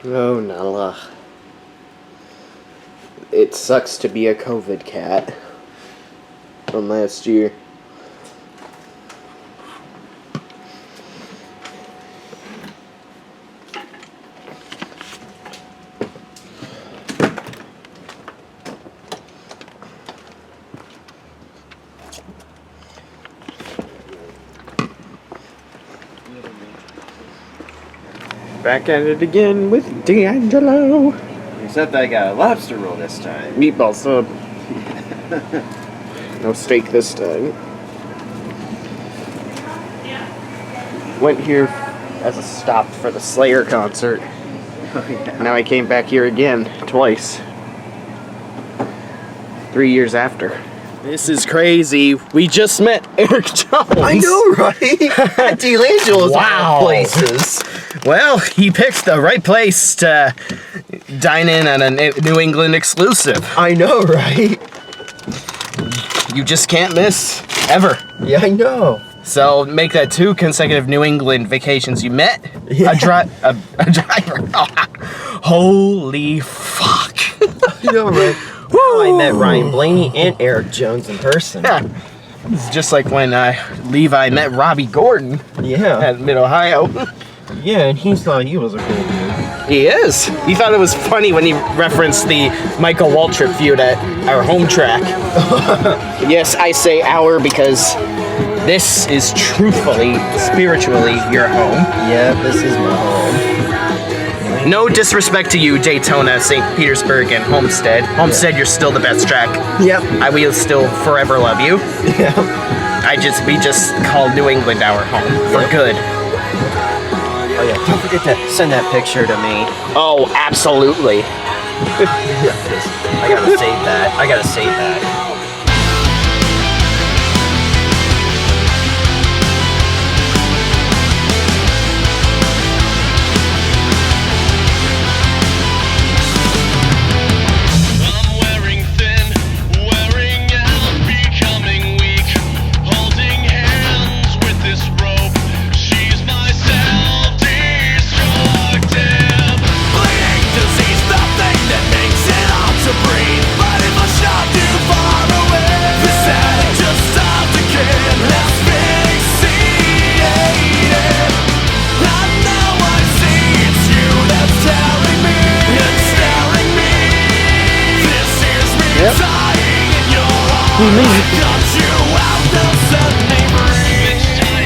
Oh, Nala. It sucks to be a COVID cat from last year. Back at it again with D'Angelo. Except I got a lobster roll this time. Meatball sub. No steak this time. Went here as a stop for the Slayer concert. Oh, yeah. Now I came back here again, twice. 3 years after. This is crazy. We just met Eric Jones. I know, right? At D'Angelo's Wow. places. Well, he picked the right place to dine in on a New England exclusive. I know, right? You just can't miss, ever. Yeah, I know. So make that 2 consecutive New England vacations. You met Yeah. a driver. Holy fuck. I know, right? Now I met Ryan Blaney and Eric Jones in person. Yeah. It's just like when Levi met Robbie Gordon Yeah. at Mid-Ohio. Yeah, and he thought he was a cool dude. He is. He thought it was funny when he referenced the Michael Waltrip feud at our home track. Yes, I say our because this is truthfully, spiritually your home. Yeah, this is my home. No disrespect to you, Daytona, St. Petersburg, and Homestead. Homestead, you're still the best track. Yep. I will still forever love you. Yeah. We just call New England our home for good. Oh yeah, don't forget to send that picture to me. Oh, absolutely. Yeah, I gotta save that.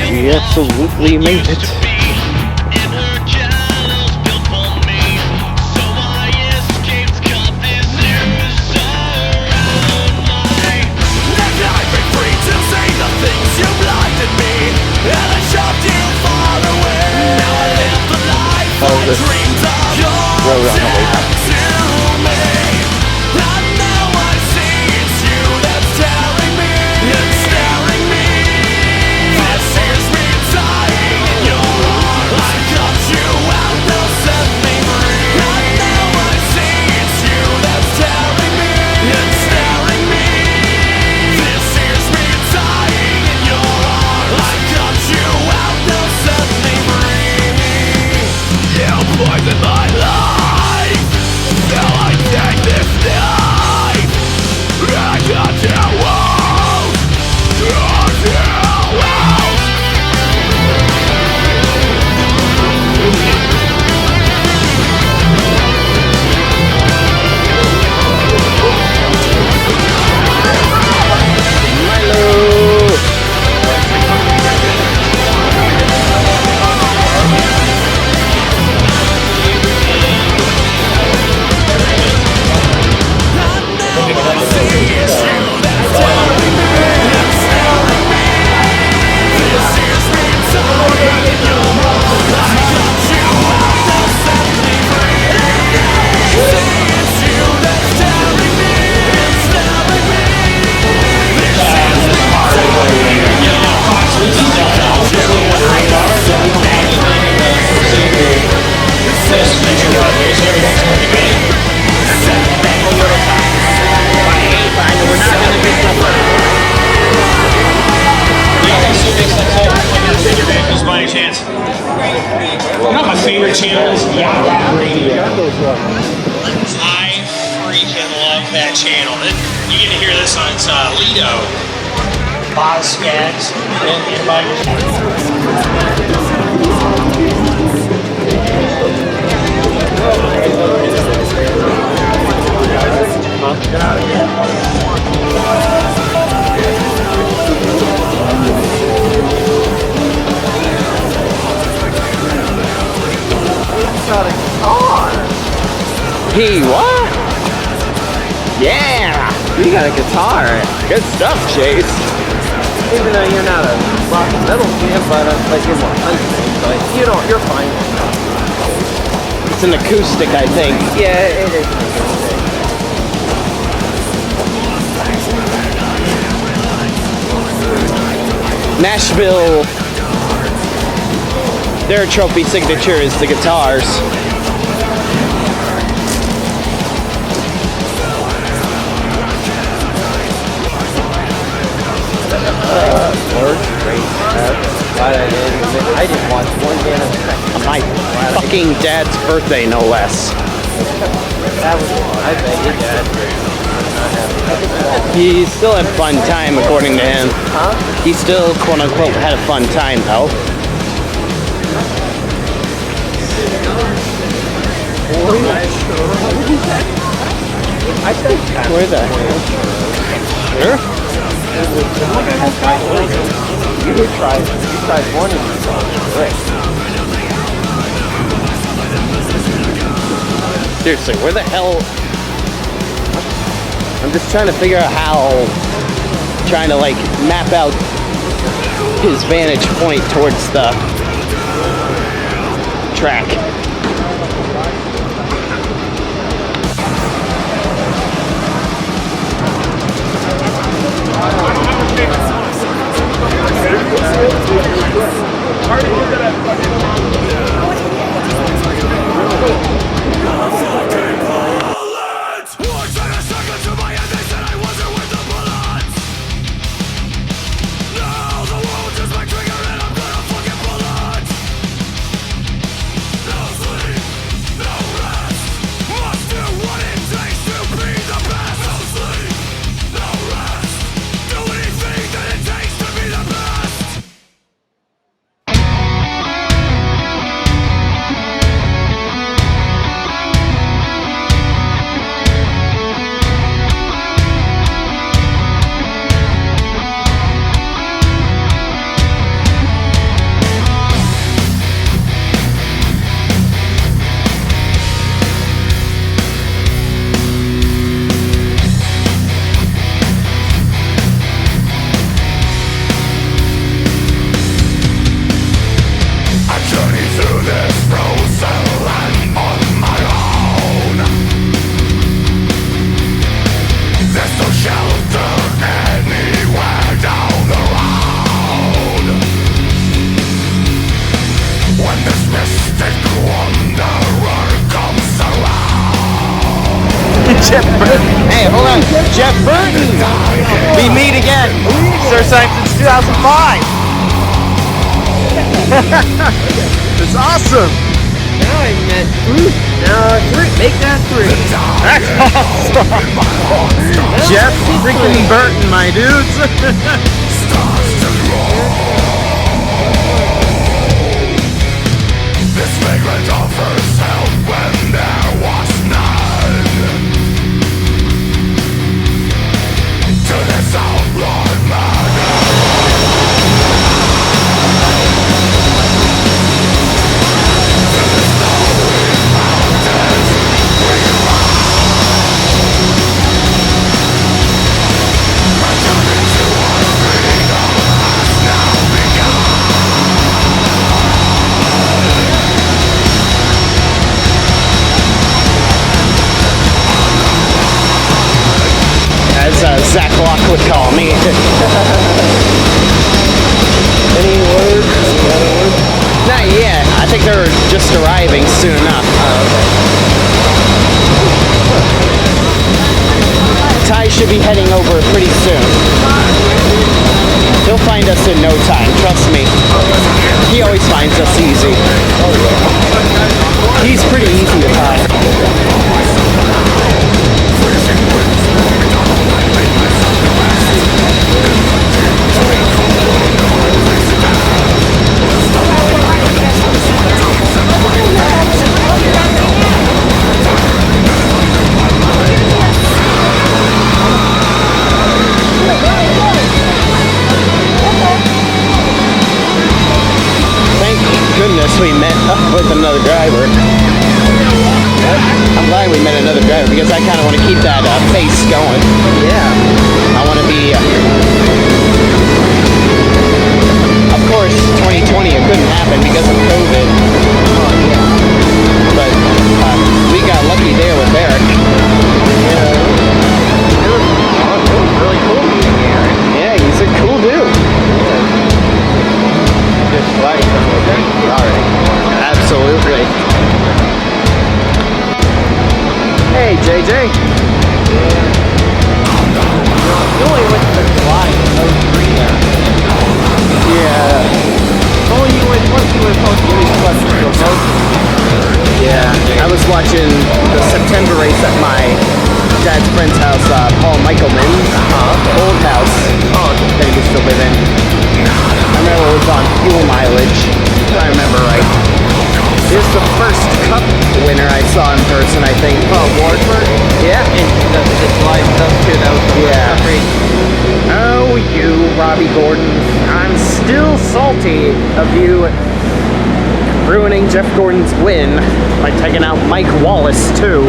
We absolutely made it. Oh, this road on the way back. Poison my life. my favorite channels, Yacht Rock Radio. I freaking love that channel. You get to hear this on Lido. Boz Skaggs and Got a guitar. He what? Yeah! You got a guitar. Good stuff, Chase. Even though you're not a rock and metal fan, but like you're more country, but you're fine. It's an acoustic, I think. Yeah, it is. Nashville, their trophy signature is the guitars. I didn't watch one band of My fucking dad's birthday, no less. that was I bet your dad. He still had a fun time, according to him. Huh? He still, quote unquote, had a fun time, though. I said Where the hell? Sure? you tried one of these songs. Seriously, where the hell? I'm just trying to figure out how, trying to like map out his vantage point towards the track. Jeff Burton. Hey, hold on. Jeff Burton. We meet again. First time since 2005. It's awesome. Now I met three. Make that three. That's awesome. Jeff freaking Burton, my dudes. This vagrant offers help when there was none. To this outlawed man. To the snowy mountains we ride. My journey to our freedom has now begun. As Zach Locke would call me. Any words? Not yet. I think they're just arriving soon enough. Ty should be heading over pretty soon. He'll find us in no time, trust me. He always finds us easy. He's pretty easy to find. Thank goodness we met up with another driver. I'm glad we met another driver because I kind of want to keep that pace going. Yeah. I want to be. Of course, 2020 it couldn't happen because of COVID. But we got lucky there with Eric. It was really cool meeting Aaron. Yeah, he's a cool dude. Just like already. Absolutely. Hey, JJ. You only went to July of 03 there. Yeah. Only you went once you were supposed to really clutch. Yeah. I was watching the September race at my dad's friend's house, Paul Michaelman's old house that he used to live in. I remember it was on fuel mileage, if I remember right. This is the first cup winner I saw in person, I think. Oh, Wartburg? Yeah. And the July stuff too, that was the Yeah. first race. Oh, you, Robbie Gordon. I'm still salty of you ruining Jeff Gordon's win by taking out Mike Wallace, too.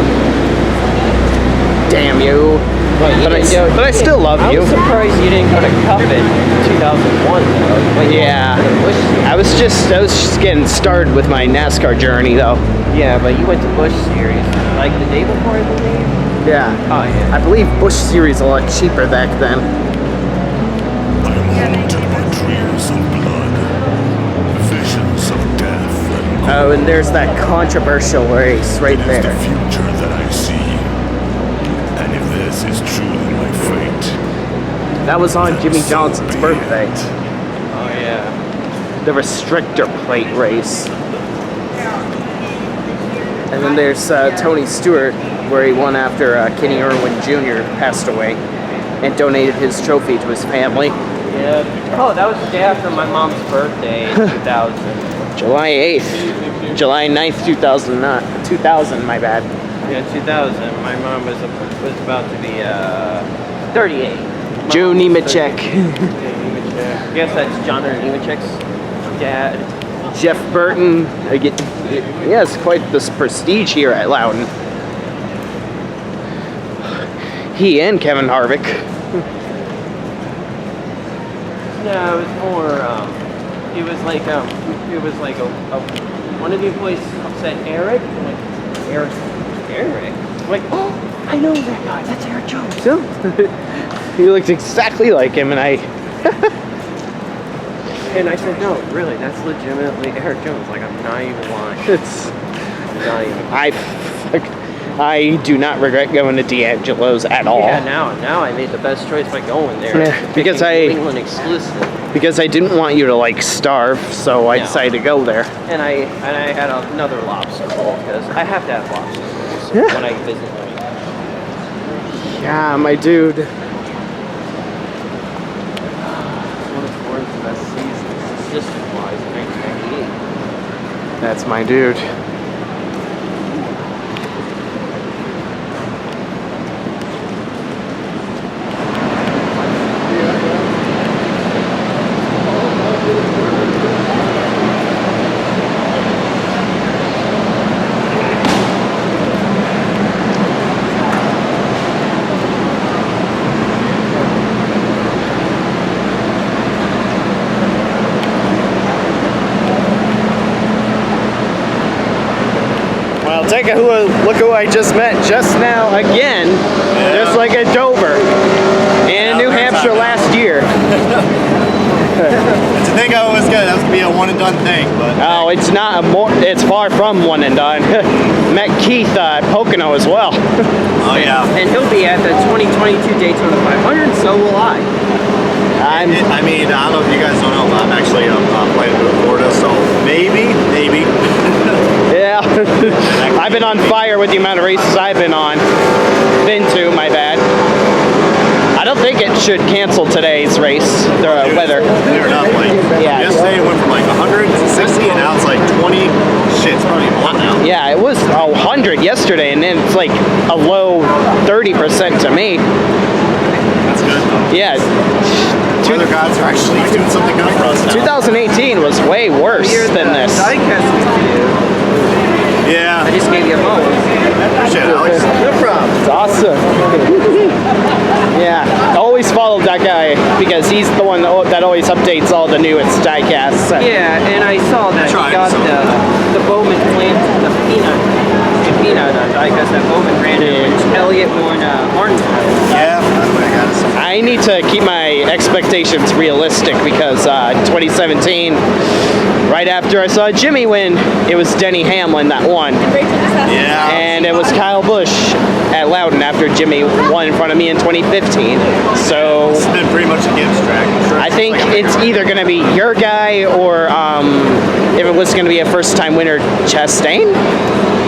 Damn you. But I still love you. I was surprised you didn't go to Cup in 2001 though. But you Yeah. went to Busch Series. I was just getting started with my NASCAR journey, though. Yeah, but you went to Busch Series like the day before, I believe. Yeah. Oh yeah. I believe Busch Series a lot cheaper back then. I am haunted by dreams of blood, visions of death, and Oh, and there's that controversial race right it is there. the future that I see. And if this is truly my fate, That was on Jimmy Johnson's birthday. Oh yeah. The restrictor plate race. And then there's Tony Stewart, where he won after Kenny Irwin Jr. passed away and donated his trophy to his family. Yeah. Oh, that was the day after my mom's birthday in 2000. July 8th. July 9th, 2000, my bad. Yeah, 2000. My mom was about to be 38. My Joe mom was Nemechek. 38. I guess that's John Nemechek's dad. Jeff Burton. He has quite this prestige here at Loudon. He and Kevin Harvick. No, it was more. It was like a one of the employees said Eric. I'm like, Eric. I'm like, oh, I know that guy. That's Eric Jones. So, he looked exactly like him, and I said, no, really, that's legitimately Eric Jones. Like, I'm not even lying. it's I'm not even. I do not regret going to D'Angelo's at all. Yeah, now I made the best choice by going there. Yeah, because Picking New England exclusive. Because I didn't want you to like starve, so I decided to go there. And I had another lobster roll because I have to have lobster rolls when I visit New England. Yeah, my dude. One of Gordon's best seasons, system-wise, in 1998. That's my dude. Look who I just met just now again, just like at Dover and New Hampshire last year. To think I was good, that was gonna be a one and done thing, but Oh, it's not it's far from one and done. Met Keith at Pocono as well. oh yeah. And he'll be at the 2022 Daytona 500, so will I. I mean, I don't know if you guys don't know, but I'm actually playing to Florida so maybe. Yeah. I've been on fire with the amount of races I've been to, my bad. I don't think it should cancel today's race, the weather. Cleared up, like, Yeah. yesterday it went from like 100 to 60, and now it's like 20. Shit, it's probably more now. Yeah, it was 100 yesterday, and then it's like a low 30% to me. That's good, though. Yeah. Weather gods are actually doing something good for us now. 2018 was way worse than this. Diecast with you. Yeah. I just gave you a moment. Appreciate it, Alex. No problem. It's awesome. Yeah, always follow that guy because he's the one that always updates all the newest diecasts. Yeah, and I saw that Tried, he got so. the Bowman plant, the peanut diecast that Bowman ran in, which Elliott won Martinsville. Yeah, that's what I got. I need to keep my expectations realistic because 2017, right after I saw Jimmy win, it was Denny Hamlin that won. Yeah. And it was Kyle Busch at Loudon after Jimmy won in front of me in 2015. So It's been pretty much a gives track. Sure, I think like it's either going to be your guy or if it was going to be a first-time winner, Chastain.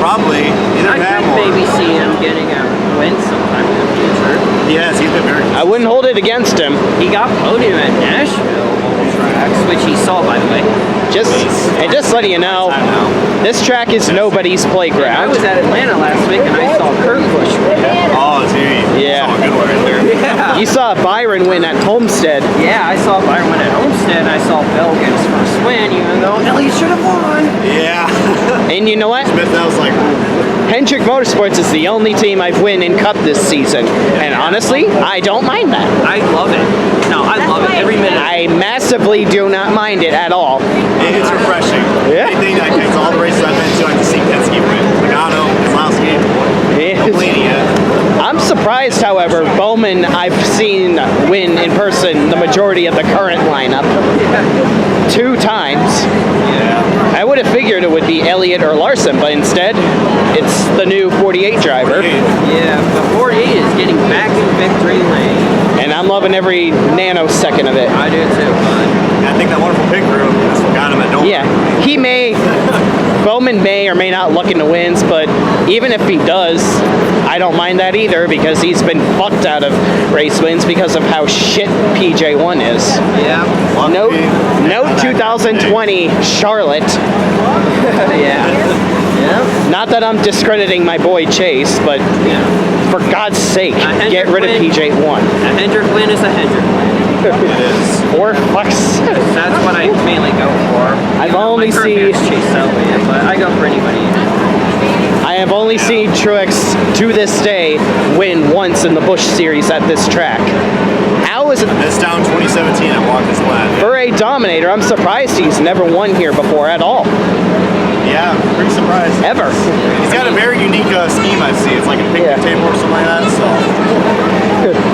probably either I him could or maybe see him getting a win sometime in the future. Yes, he's been very. I wouldn't hold it against him. He got podium at Nashville tracks, which he saw, by the way. Just letting you know, I know. this track is nobody's I playground. was at Atlanta last week and I saw Kurt Busch win. Oh, dude. Yeah. Saw a good one right there. Yeah. You saw Byron win at Homestead. Yeah, I saw Byron win at Homestead and I saw Bell get his first win, even though Elliott should have won. Yeah. And you know what? But that was like, Hendrick Motorsports is the only team I've win in Cup this season. And honestly, I don't mind that. I love it. No, I love it every minute. I massively do not mind it at all. it's refreshing. Yeah. Anything that connects all the races I've been to, I can see Penske win. Pagano, Kozlowski, Blaney. I'm surprised, however, Bowman I've seen win in person the majority of the current lineup 2 times. Yeah. I would have figured it would be Elliott or Larson, but instead, it's the new 48 driver. Yeah, but 48 is getting back in victory lane. And I'm loving every nanosecond of it. I do too, bud. I think that wonderful pit crew, that's what got him at Dover. Yeah, Bowman may or may not luck in the wins, but even if he does, I don't mind that either because he's been fucked out of race wins because of how shit PJ1 is. Yeah. Note 2020 Charlotte. Yeah. Yeah. Not that I'm discrediting my boy Chase, but Yeah. for God's sake, Hendrick get rid of win. PJ1. A Hendrick win is a Hendrick win. It is. Or fuck's sake. That's what I mainly go for. I've only My current seen- pick's Chase Elliott, but I go for anybody. I have only seen Truex to this day win once in the Busch Series at this track. How is it This down 2017 at Watkins Glen. for a Dominator? I'm surprised he's never won here before at all, Yeah, pretty surprised. ever. He's got a very unique scheme, I see. It's like a picnic Yeah. table or something like that, so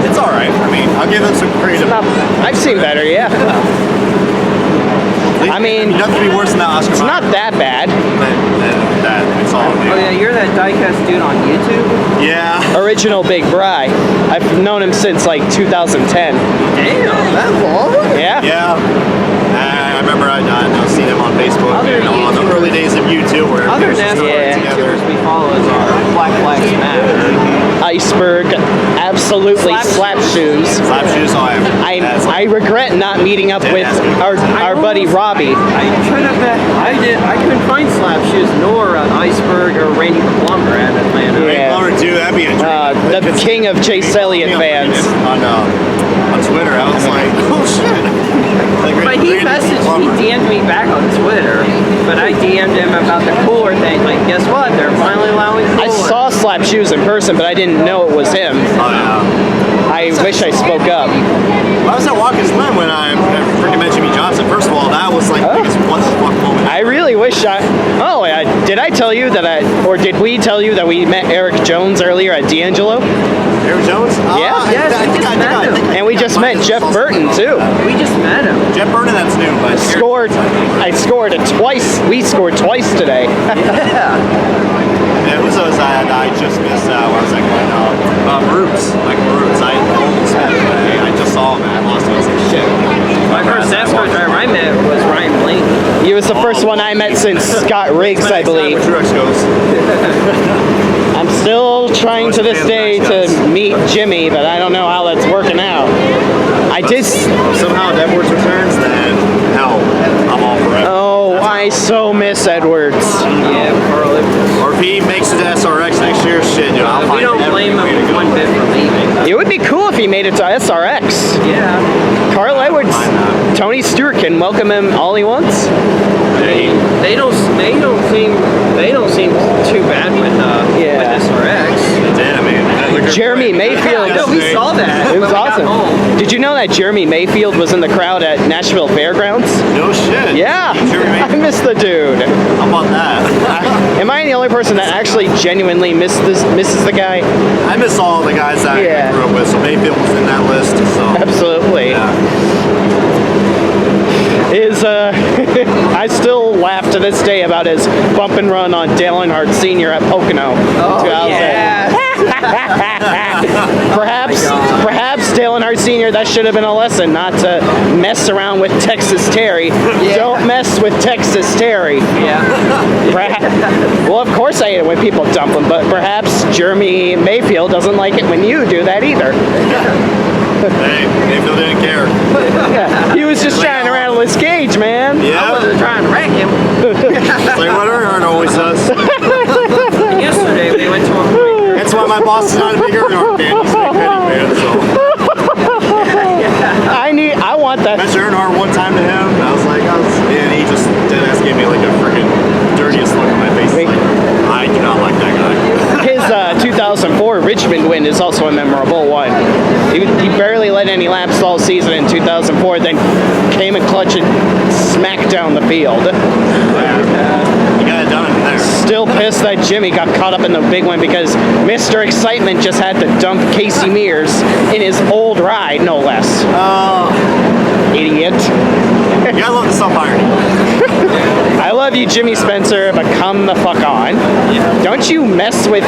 it's all right. I mean, I'll give him some creative. I've seen better, yeah. I mean, nothing to be worse than that Oscar. It's not that bad. That. It's all. Oh yeah, you're that diecast dude on YouTube? Yeah. Original Big Bry. I've known him since like 2010. Damn, that long? Yeah. Yeah. I remember I'd seen him on Facebook Other and on the YouTubers- early days of YouTube where Other it was just NASCAR Yeah. YouTubers we follow is our Black Lives Matter. Iceberg, absolutely slap shoes. Slap shoes, so I regret not meeting up with our buddy Robbie. I could have I couldn't find slap shoes nor an Iceberg or Randy Plumber at Atlanta. Yeah. Plumber too, that'd be a dream. The king of Chase Elliott fans. On Twitter, I was like, oh shit. Like, But he DM'd me back on Twitter, but I DM'd him about the cooler thing. Like, guess what? They're finally allowing cooler. I saw Slap Shoes in person, but I didn't know it was him. Oh yeah. I wish I spoke up. I was at Watkins Glen when I freaking met Jimmy Johnson. First of all, that was like the biggest what the fuck moment. I really wish did I tell you that or did we tell you that we met Eric Jones earlier at D'Angelo? Eric Jones? Yeah. Yes, we just met him. And we just met Jeff Burton too. We just met him. Jeff Burton, that's new, but I scored twice. We scored twice today. Yeah. it was I just missed out. What was I going Roots. Like Roots. I almost met him, but I just saw him and I lost him. I was like, shit. My first NASCAR driver I met was Ryan Blaney. He was the first one I met since Scott Riggs, I believe. Truex goes. I'm still trying to this day to meet Jimmy, but I don't know how that's working out. I did. Somehow if Edwards returns, then hell, I'm all for it. Oh, I so miss Edwards. Yeah, Carl Edwards. Or if he makes it to SRX next year, shit, dude, I'll We find don't every blame way to him go. one bit for leaving. It would be cool if he made it to SRX. Yeah. Carl Edwards, Why not? Tony Stewart can welcome him all he wants. They don't seem too bad with SRX. Damn, man. Jeremy Mayfield. No, we saw that. It was when we got awesome. home. Did you know that Jeremy Mayfield was in the crowd at Nashville Fairgrounds? No shit. Yeah, Jeremy I miss the dude. How about that? Am I the only person that actually genuinely misses the guy? I miss all the guys that Yeah. I grew up with, so Mayfield was in that list. So Absolutely. yeah. I still laugh to this day about his bump and run on Dale Earnhardt Sr. at Pocono. Oh, 2000. yeah. Perhaps Dale Earnhardt Sr. that should have been a lesson not to mess around with Texas Terry. Don't mess with Texas Terry. Yeah. Well, of course I hate it when people dump him, but perhaps Jeremy Mayfield doesn't like it when you do that either. Hey, Mayfield didn't care. Yeah, he was just trying to rattle his cage, man. I Yeah. wasn't trying to wreck him. It's like what Earnhardt always does. Yesterday we went to a break. That's why my boss is not a big Earnhardt fan. He's a big Petty fan, so. I want that. I mentioned Earnhardt one time to him, and I was like, and he just deadass gave me like a freaking dirtiest look on my face. He's like, I do not like that guy. His 2004 Richmond win is also a memorable one. He barely led any laps all season in 2004, then came in clutch and smacked down the field. You got it done there. Still pissed that Jimmy got caught up in the big one because Mr. Excitement just had to dump Casey Mears in his old ride, no less. Idiot. You gotta love the self-irony. I love you, Jimmy Spencer, but come the fuck on. Don't you mess with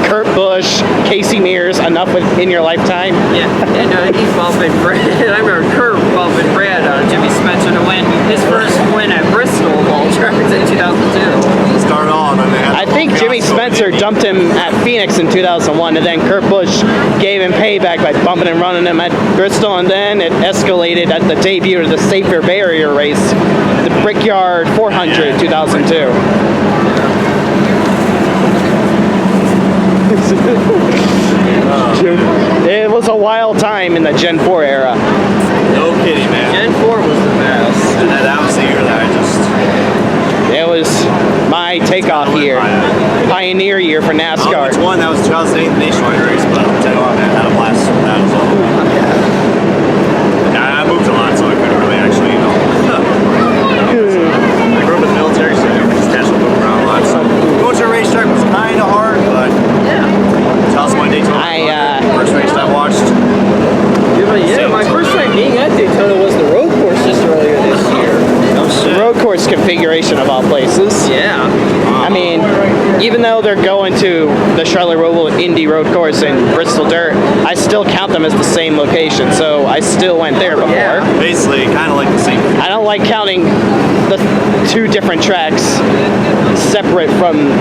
Kurt Busch, Casey Mears enough in your lifetime? Yeah, and he's bumping Brad. I remember Kurt bumping Brad, Jimmy Spencer, to win his first win at Bristol of all tracks in 2002. Start on, and they had I think Jimmy Spencer dumped him at Phoenix in 2001, and then Kurt Busch gave him payback by bumping and running him at Bristol, and then it escalated at the debut of the Safer Barrier race, the Brickyard 400 2002. It was a wild time in the Gen 4 era. No kidding, man. Gen 4 was the best. And that was the year that I just. It was my takeoff year, pioneer year for I don't know which NASCAR. one, that was 2008 nationwide race, but I'll tell you what, man, I had a blast. That was all. Yeah, I moved a lot, so I couldn't really actually, I grew up in the military, so I just casually moved around a lot. So going to a racetrack was kind of hard, but tell us one Daytona. First race I watched. Yeah, my first time being at Daytona was the road course just earlier this year. No shit. Road course configuration of all places. Yeah. I mean, even though they're going to the Charlotte Roval Indy Road Course and Bristol Dirt, I still count them as the same location, so I still went there before. Yeah. Basically, kind of like the same. I don't like counting the two different tracks separate from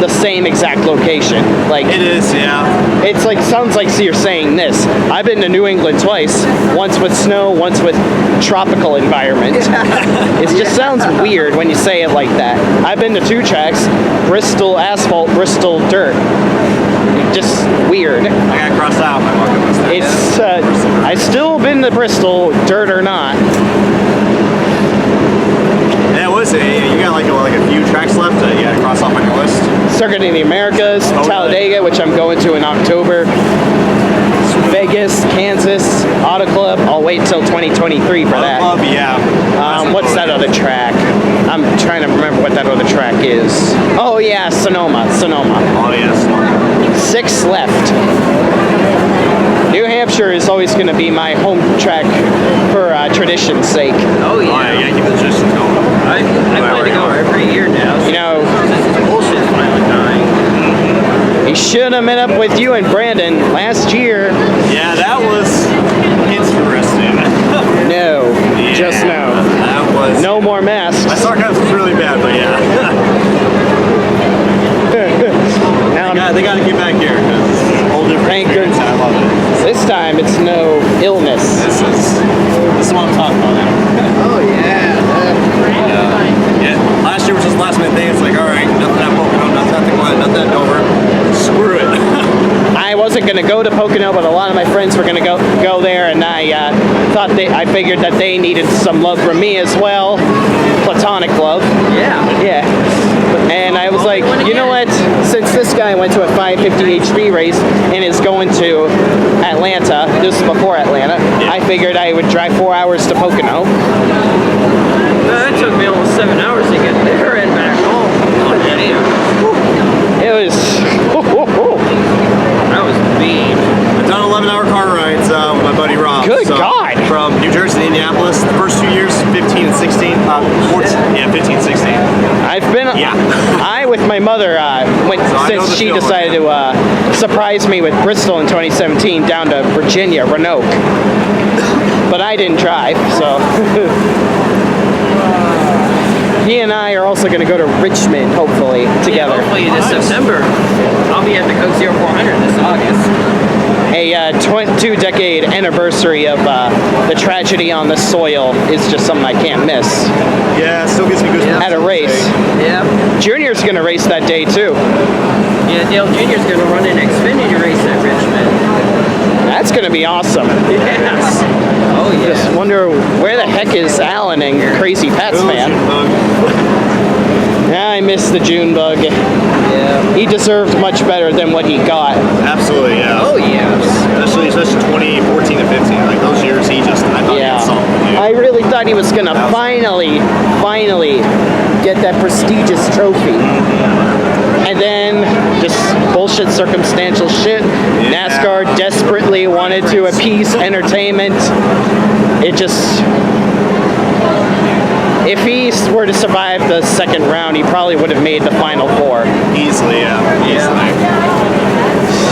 the same exact location. Like It is, yeah. it's like sounds like you're saying this. I've been to New England twice, once with snow, once with tropical environment. It just sounds weird when you say it like that. I've been to two tracks, Bristol asphalt, Bristol dirt. Just weird. I got crossed out my bucket list. It's I still been to Bristol, dirt or not. Yeah, what is it? You got like a few tracks left that you got to cross off on your list. Circuit of the Americas, Talladega, which I'm going to in October. Vegas, Kansas, Auto Club. I'll wait till 2023 for that. Club, yeah. What's that other track? I'm trying to remember what that other track is. Oh yeah, Sonoma. Oh yes. 6 left. New Hampshire is always going to be my home track for tradition's sake. Oh Oh yeah, yeah. you gotta keep the traditions going. I plan to go every year now. So You know, this bullshit's finally dying. he should have met up with you and Brandon last year. Yeah, that was interesting. No, just no. That was No more masks. Now, They got to get back here because it's a whole different Thank experience. goodness. I love it. this time it's no illness. This is what I'm talking about now. Oh yeah. Yeah. Last year was just last minute thing. It's like, all right, nothing at Pocono, nothing at the Glen, nothing at Dover. Screw it. I wasn't going to go to Pocono, but a lot of my friends were going to go there, and I figured that they needed some love from me as well, platonic love. Yeah. And I was like, you know what? Since this guy went to a 550 HB race and is going to Atlanta, this is before Atlanta, I figured I would drive 4 hours to Pocono. That took me almost 7 hours to get there and back home. Oh damn. It was. That was mean. I've done 11-hour car rides with my buddy Rob. Good God. From New Jersey to Indianapolis. The first 2 years, 15 and 16. 15 and 16. I've been. Yeah. I with my mother went I know since the she feeling. decided to surprise me with Bristol in 2017 down to Virginia, Roanoke. But I didn't drive, so. He and I are also going to go to Richmond, hopefully, together. Yeah, hopefully this September. I'll be at the Coke 0400 this August. A 2-decade anniversary of the tragedy on the soil is just something I can't miss. Yeah, it still gives me goosebumps. At a race. Yeah. Junior's going to race that day, too. Yeah, Dale Jr.'s going to run an Xfinity race at Richmond. That's going to be awesome. Yes. Oh yeah. Just wonder where the heck is Alan and Crazy Pats fan? Yeah, I miss the June bug. Yeah. He deserved much better than what he got. Absolutely, yeah. Oh yes. Especially 2014 and 15. Like those years, I thought he had something. Dude. I really thought he was gonna finally get that prestigious trophy. And then just bullshit circumstantial shit. Yeah. NASCAR desperately wanted to appease entertainment. It just, if he were to survive the second round, he probably would have made the final four. Easily, yeah.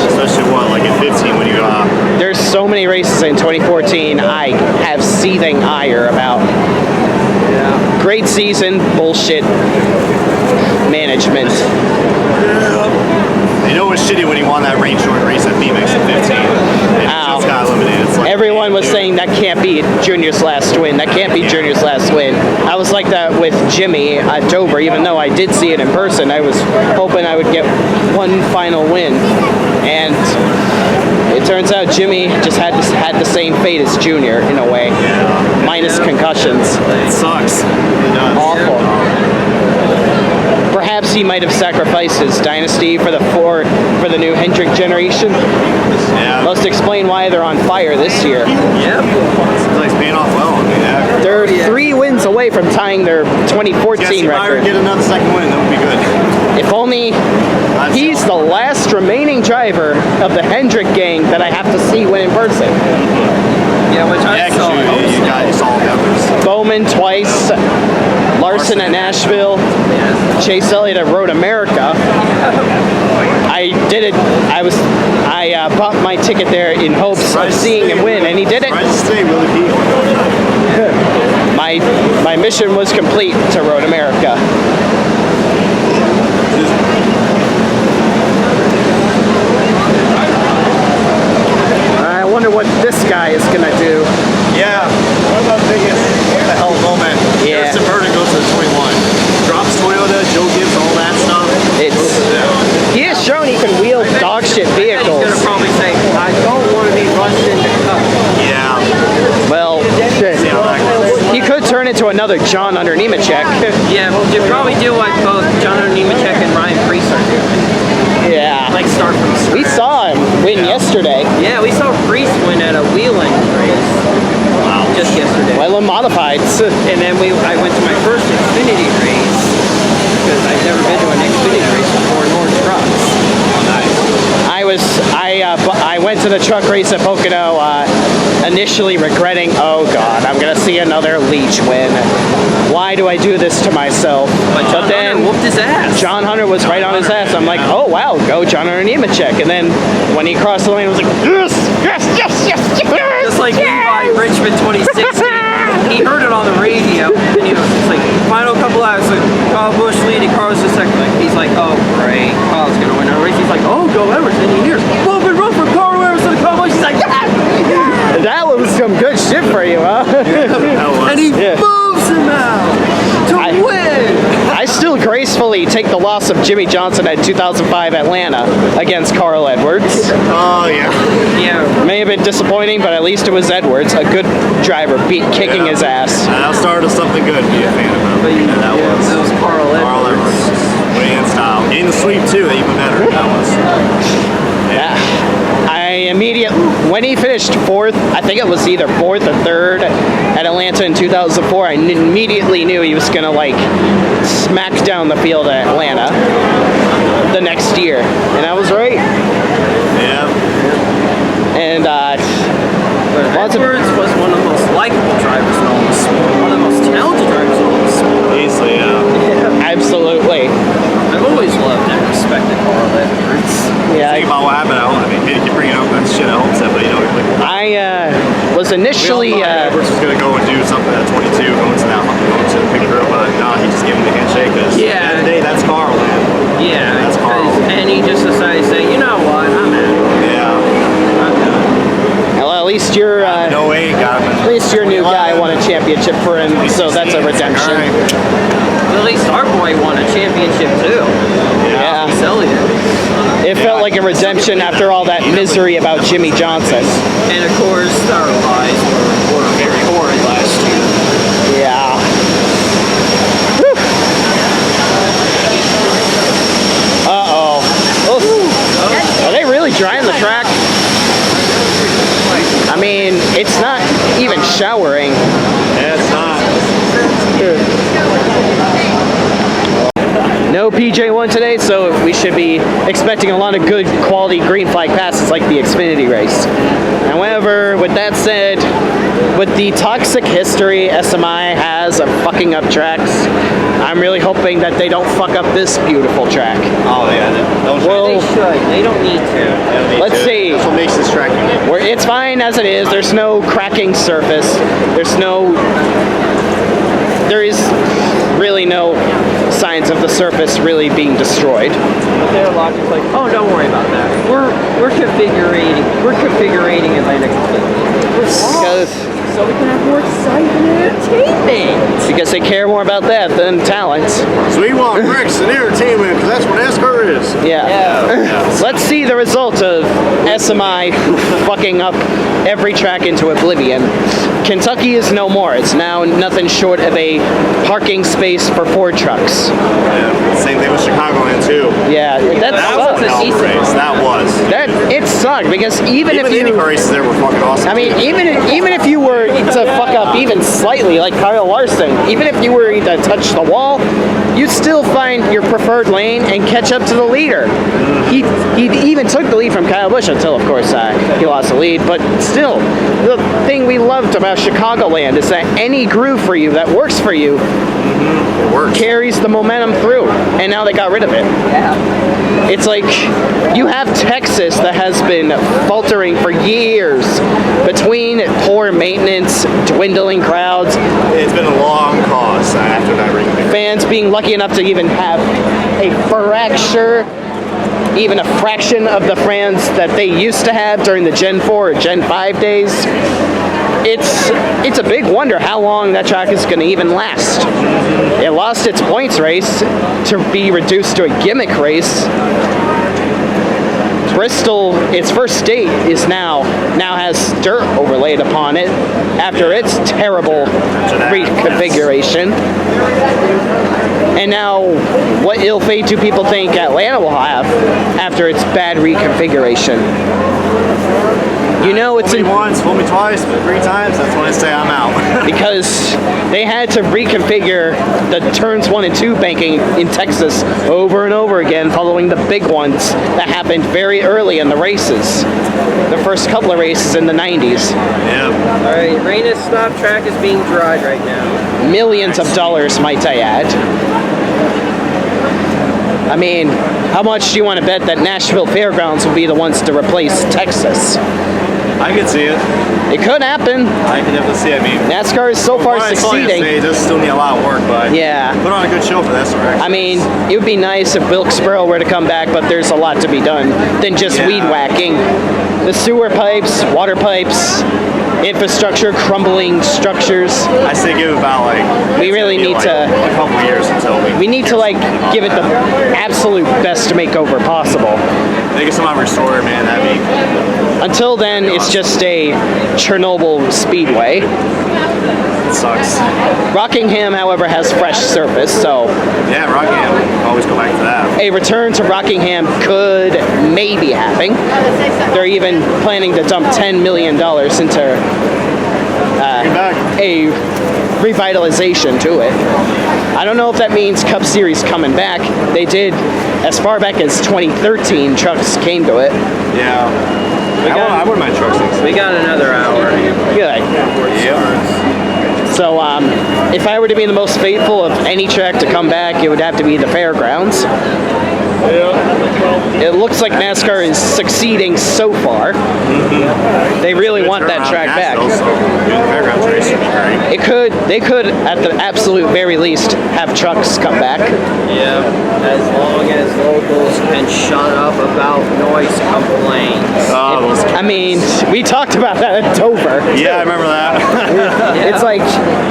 Especially like in 15 when you go out. There's so many races in 2014 I have seething ire about. Yeah. Great season, bullshit management. You know it was shitty when he won that rain short race at Phoenix in 15. And Ow. just got eliminated. It's like, Everyone was saying that can't be Junior's last win. That can't be Junior's last win. I was like that with Jimmy at Dover, even though I did see it in person. I was hoping I would get one final win. And it turns out Jimmy just had the same fate as Junior in a way. Minus concussions. It sucks. It does. Awful. Perhaps he might have sacrificed his dynasty for the new Hendrick generation. Yeah. Must explain why they're on fire this year. Yep. Seems like it's paying off well. I mean, yeah. They're 3 wins away from tying their 2014 record. Get another second win, that would be good. If only he's the last remaining driver of the Hendrick gang that I have to see win in person. Yeah, which I Yeah, saw. because you saw the others. Bowman twice, Larson at Nashville, Chase Elliott at Road America. I did it. I bought my ticket there in hopes of seeing him win, and he did it. Raceday really beat. My mission was complete to Road America. I wonder what this guy is gonna do. Yeah. One of the biggest what the hell moment. Yeah. Harrison Burton goes to the 21. Drops Toyota, Joe Gibbs, all that stuff. He has shown he can wield dog shit He's vehicles. gonna probably say, I don't want to be rushed into cup. Yeah. Well, shit. See how that goes. He could turn into another John under Nemechek. Yeah, well, you probably do what both John Nemechek and Ryan Preece are doing. Yeah. Like start from scratch. We saw him win yesterday. Yeah, we saw Preece win at a wheeling race. Wow. Just yesterday. Well, in modifieds. And then I went to my first Xfinity race because I've never been to an Xfinity race before, nor trucks. I went to the truck race at Pocono initially regretting, oh God, I'm going to see another Leach win. Why do I do this to myself? But John Hunter whooped his ass. John Hunter was right on his ass. I'm like, oh wow, go John Hunter Nemechek. And then when he crossed the lane, I was like, yes, yes, yes, yes, yes. Just like Levi Richmond 2016. he heard it on the radio, and he was just like, final couple laps, like, Kyle Busch leading, Carlos just second. Like, he's like, oh, great, Kyle's gonna win our race. He's like, oh, go Edwards. And he hears, bump and run for Carl Edwards and Kyle Busch. He's like, yeah! That was some good shit for you, huh? And he moves him out to win. I still gracefully take the loss of Jimmy Johnson at 2005 Atlanta against Carl Edwards. Oh, yeah. Yeah. May have been disappointing, but at least it was Edwards, a good driver, kicking his ass. That started something good to be a fan of him. But And that was Carl Edwards. Carl Edwards. Way in style. Getting the sweep, too, even better. That was. Yeah. When he finished fourth, I think it was either fourth or third at Atlanta in 2004, I immediately knew he was going to, like, smack down the field at Atlanta the next year. And I was right. Yeah. And, Edwards was one of the most likable drivers in all of sport. One of the most talented drivers in all of sport. Easily, yeah. absolutely. I've always loved and respected Carl Edwards. Yeah. Think about what happened. I mean, maybe you can bring it up that shit at home set, but you know, like, I was initially. we all thought Edwards was going to go and do something at 22, going to the big group, but no, he just gave him the handshake. At the end of the day, that's Carl, man. Yeah, That's Carl. and he just decided to say, you know what, I'm out. Yeah. I'm done. Well, at least your No way, got him. at least your new guy won a championship for him, so that's a redemption. All right. Well, at least our boy won a championship too. Yeah. Elliott. It felt like a redemption after all that misery about Jimmy Johnson. And of course, our lives were very horrid last year. Yeah. Uh-oh. Oof. Are they really drying the track? I mean, it's not even showering. Yeah, it's not. No PJ1 today, so we should be expecting a lot of good quality green flag passes like the Xfinity race. However, with that said, with the toxic history SMI has of fucking up tracks, I'm really hoping that they don't fuck up this beautiful track. Oh, yeah. Well, They should. They don't need to. let's see. That's what makes this track unique. Where it's fine as it is. There's no cracking surface. There is really no signs of the surface really being destroyed. But their logic's like, oh, don't worry about that. We're configuring Atlanta completely. Because So we can have more exciting entertainment. because they care more about that than talent. So we want bricks and entertainment, because that's what NASCAR is. Yeah. Let's see the result of SMI fucking up every track into oblivion. Kentucky is no more. It's now nothing short of a parking space for Ford trucks. Yeah. Same thing with Chicagoland, too. Yeah, that That was sucks. an hell of a race. That was. That it sucked because even Even if the you, IndyCar races there were fucking awesome. I mean, even if you were to fuck up even slightly, like Kyle Larson, even if you were to touch the wall, you'd still find your preferred lane and catch up to the leader. He even took the lead from Kyle Busch until, of course, he lost the lead. But still, the thing we loved about Chicagoland is that any groove for you that works for you it works. carries the momentum through, and now they got rid of it. Yeah. It's like you have Texas that has been faltering for years between poor maintenance, dwindling crowds, It's been a long cause after that ring. fans being lucky enough to even have a fracture, even a fraction of the fans that they used to have during the Gen 4 or Gen 5 days. It's a big wonder how long that track is going to even last. It lost its points race to be reduced to a gimmick race. Bristol, its first date, is now has dirt overlaid upon it after its terrible reconfiguration. And now, what ill fate do people think Atlanta will have after its bad reconfiguration? You know, it's Fool me once, fool me twice, but 3 times, that's when I say I'm out. because they had to reconfigure the turns 1 and 2 banking in Texas over and over again following the big ones that happened very early in the races. The first couple of races in the 90s. Yeah. All right, Raina's stop track is being dried right now. Millions of dollars, might I add. I mean, how much do you want to bet that Nashville Fairgrounds will be the ones to replace Texas? I could see it. It could happen. I can definitely see it. I mean, NASCAR is so far what I saw succeeding. yesterday, it does still need a lot of work, but Yeah. put on a good show for the SRX. I mean, it would be nice if Wilkesboro were to come back, but there's a lot to be done than just weed whacking. The sewer pipes, water pipes, infrastructure, crumbling structures. I say give it about like We really need like to. a couple years until We need to like give it the absolute best makeover possible. They get somehow restored, man. That'd be. Until then, it's just a Chernobyl Speedway. It sucks. Rockingham, however, has fresh surface, so Yeah, Rockingham. Always go back to that. a return to Rockingham could maybe happen. They're even planning to dump $10 million into Get back. a revitalization to it. I don't know if that means Cup Series coming back. They did, as far back as 2013, trucks came to it. Yeah. I wouldn't mind truck six. We got another hour. Good. Yeah. So if I were to be the most faithful of any track to come back, it would have to be the fairgrounds. It looks like NASCAR is succeeding so far. They really want that track back. Fairgrounds race would be great. They could, at the absolute very least, have trucks come back. Yeah, as long as locals can shut up about noise complaints. Oh, those. I mean, we talked about that at Dover. Yeah, I remember that. It's like,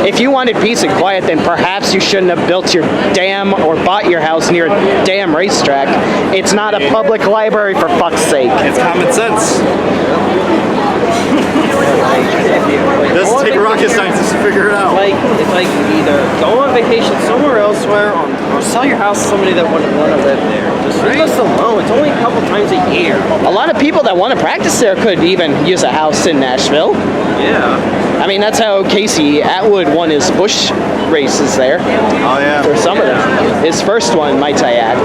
if you wanted peace and quiet, then perhaps you shouldn't have built your dam or bought your house near a damn racetrack. It's not a public library, for fuck's sake. It's common sense. It doesn't take rocket scientists to figure it out. It's like either go on vacation somewhere elsewhere or sell your house to somebody that wouldn't want to live there. Just leave us alone. It's only a couple times a year. A lot of people that want to practice there could even use a house in Nashville. Yeah. I mean, that's how Casey Atwood won his Busch races there. Oh yeah. For some of them. His first one, might I add.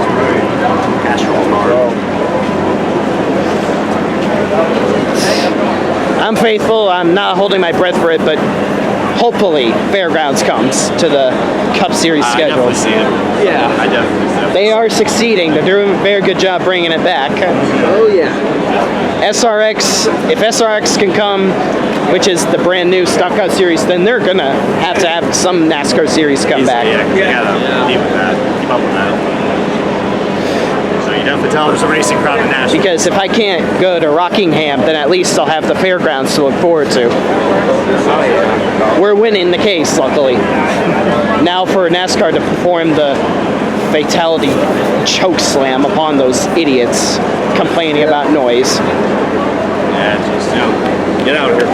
I'm faithful. I'm not holding my breath for it, but hopefully Fairgrounds comes to the Cup Series I schedule. definitely see it. Yeah. I definitely see it. They are succeeding. They're doing a very good job bringing it back. Oh yeah. SRX, if SRX can come, which is the brand new Stock Car Series, then they're gonna have to have some NASCAR series come back. Yeah, 'cause you gotta keep with that. Keep up with that. So you definitely tell there's a racing crowd in Nashville. Because if I can't go to Rockingham, then at least I'll have the fairgrounds to look forward to. We're winning the case, luckily. Now for NASCAR to perform the fatality choke slam upon those idiots complaining about noise. Yeah, just, get out of here.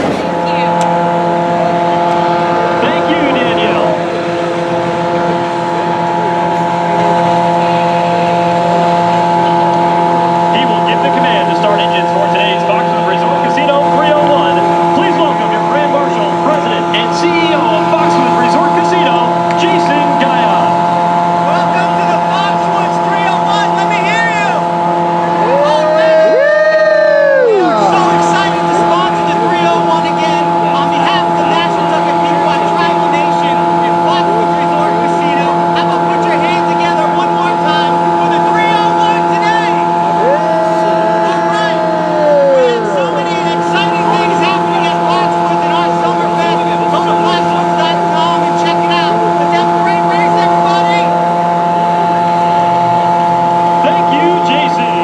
Thank you, Danielle. He will give the command to start engines for today's Foxwoods Resort Casino 301. Please welcome your Grand Marshal, President, and CEO of Foxwoods Resort Casino, Jason Gaia. Welcome to the Foxwoods 301. Let me hear you. All right. We are so excited to sponsor the 301 again on behalf of the National Tuck and Pequot Tribal Nation and Foxwoods Resort Casino. How about put your hands together one more time for the 301 today? All right. We have so many exciting things happening at Foxwoods in our Summerfest. Go to foxwoods.com and check it out. Let's have a great race, everybody. Thank you, Jason.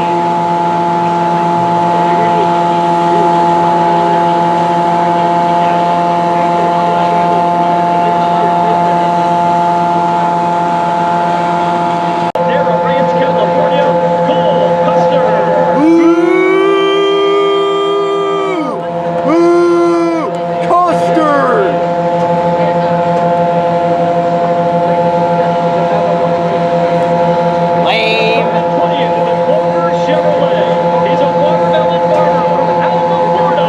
Darrell, Ranch, California, Cole Custer. Lame. 20th is a Clover Chevrolet. He's a watermelon farmer from Alamo, Florida,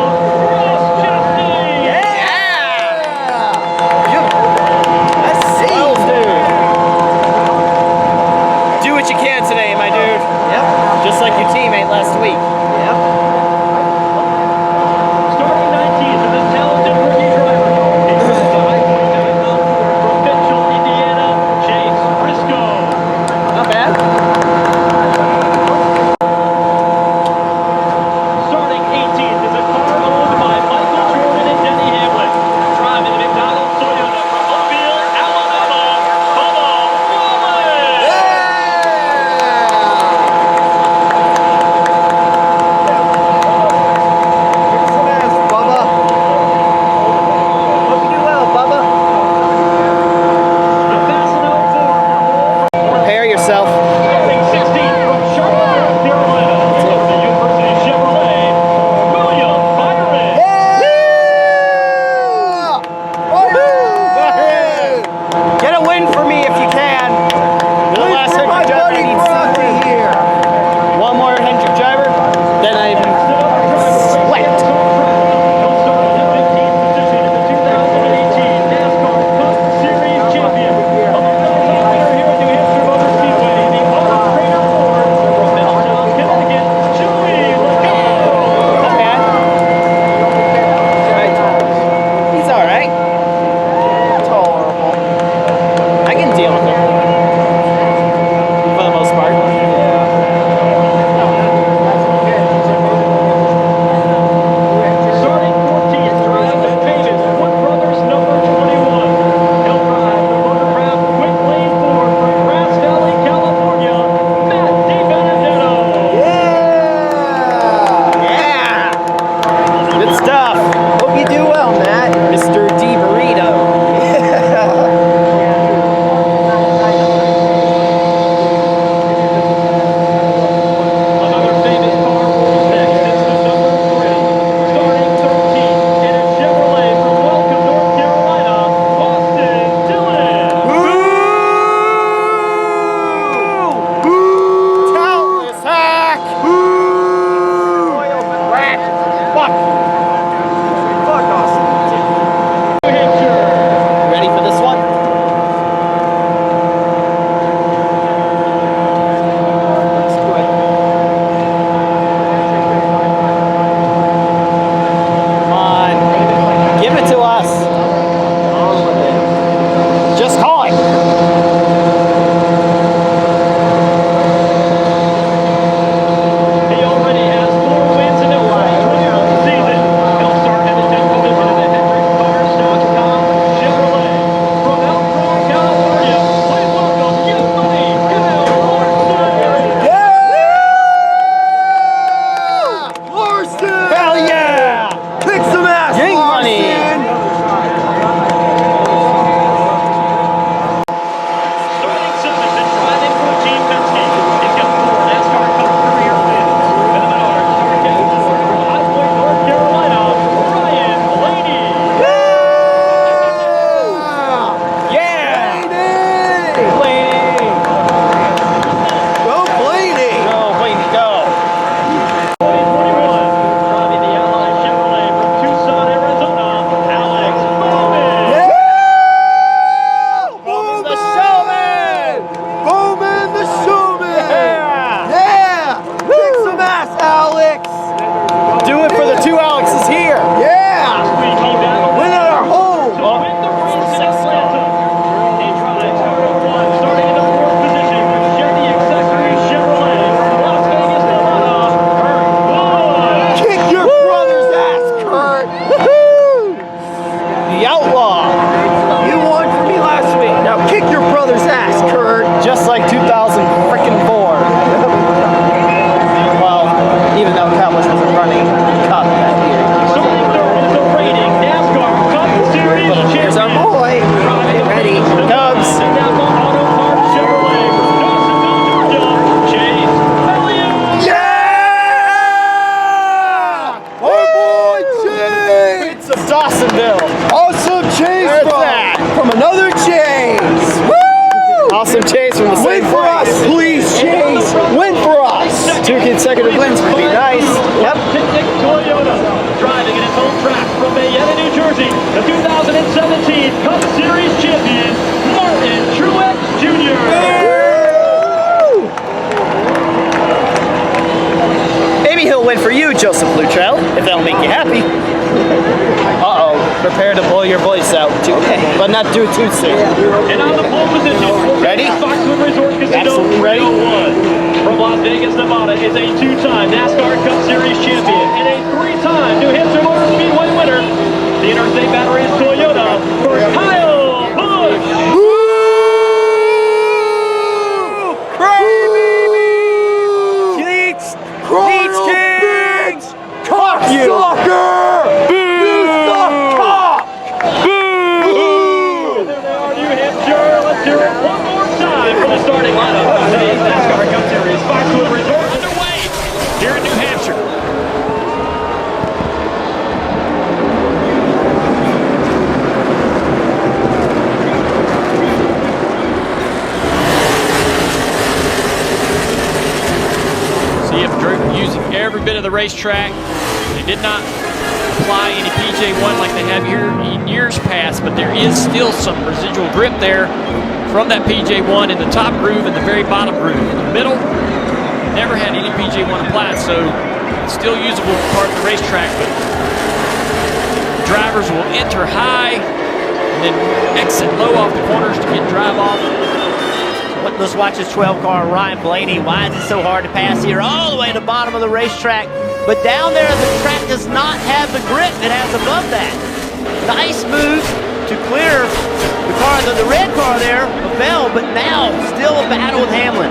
Ross Chastain. Well, dude. Do what you can today, my dude. Yep. Just like your teammate last week. Yep. Starting 19th is a talented rookie driver. He's from the I-29 from Mitchell, Indiana, Chase Briscoe. Not bad. Starting 18th is a car owned by Michael Jordan and 2 consecutive wins would be nice. Yep. Toyota driving in its home track from Mayetta, New Jersey, the 2017 Cup Series champion, Martin Truex Jr. Maybe he'll win for you, Joseph Luttrell, if that'll make you happy. Uh-oh, prepare to blow your voice out, but not do it too soon. And on the pole position, ready? Foxwood Resort Casino Absolutely ready. 301. From Las Vegas, Nevada, is a 2-time NASCAR Cup Series champion and a 3-time New Hampshire Motor Speedway winner. The Interstate Batteries Toyota for Kyle Busch. Starting lineup of today's NASCAR Cup Series Foxwood Resort underway here in New Hampshire. CF using every bit of the racetrack. They did not apply any PJ1 like they have here in years past, but there is still some residual grip there from that PJ1 in the top groove and the very bottom groove. In the middle, never had any PJ1 applied, so it's still usable part of the racetrack, but drivers will enter high and then exit low off the corners to get drive off. Let's watch this 12 car Ryan Blaney. Why is it so hard to pass here? All the way to the bottom of the racetrack. But down there, the track does not have the grip it has above that. Nice move to clear the red car there of Bell, but now still a battle with Hamlin.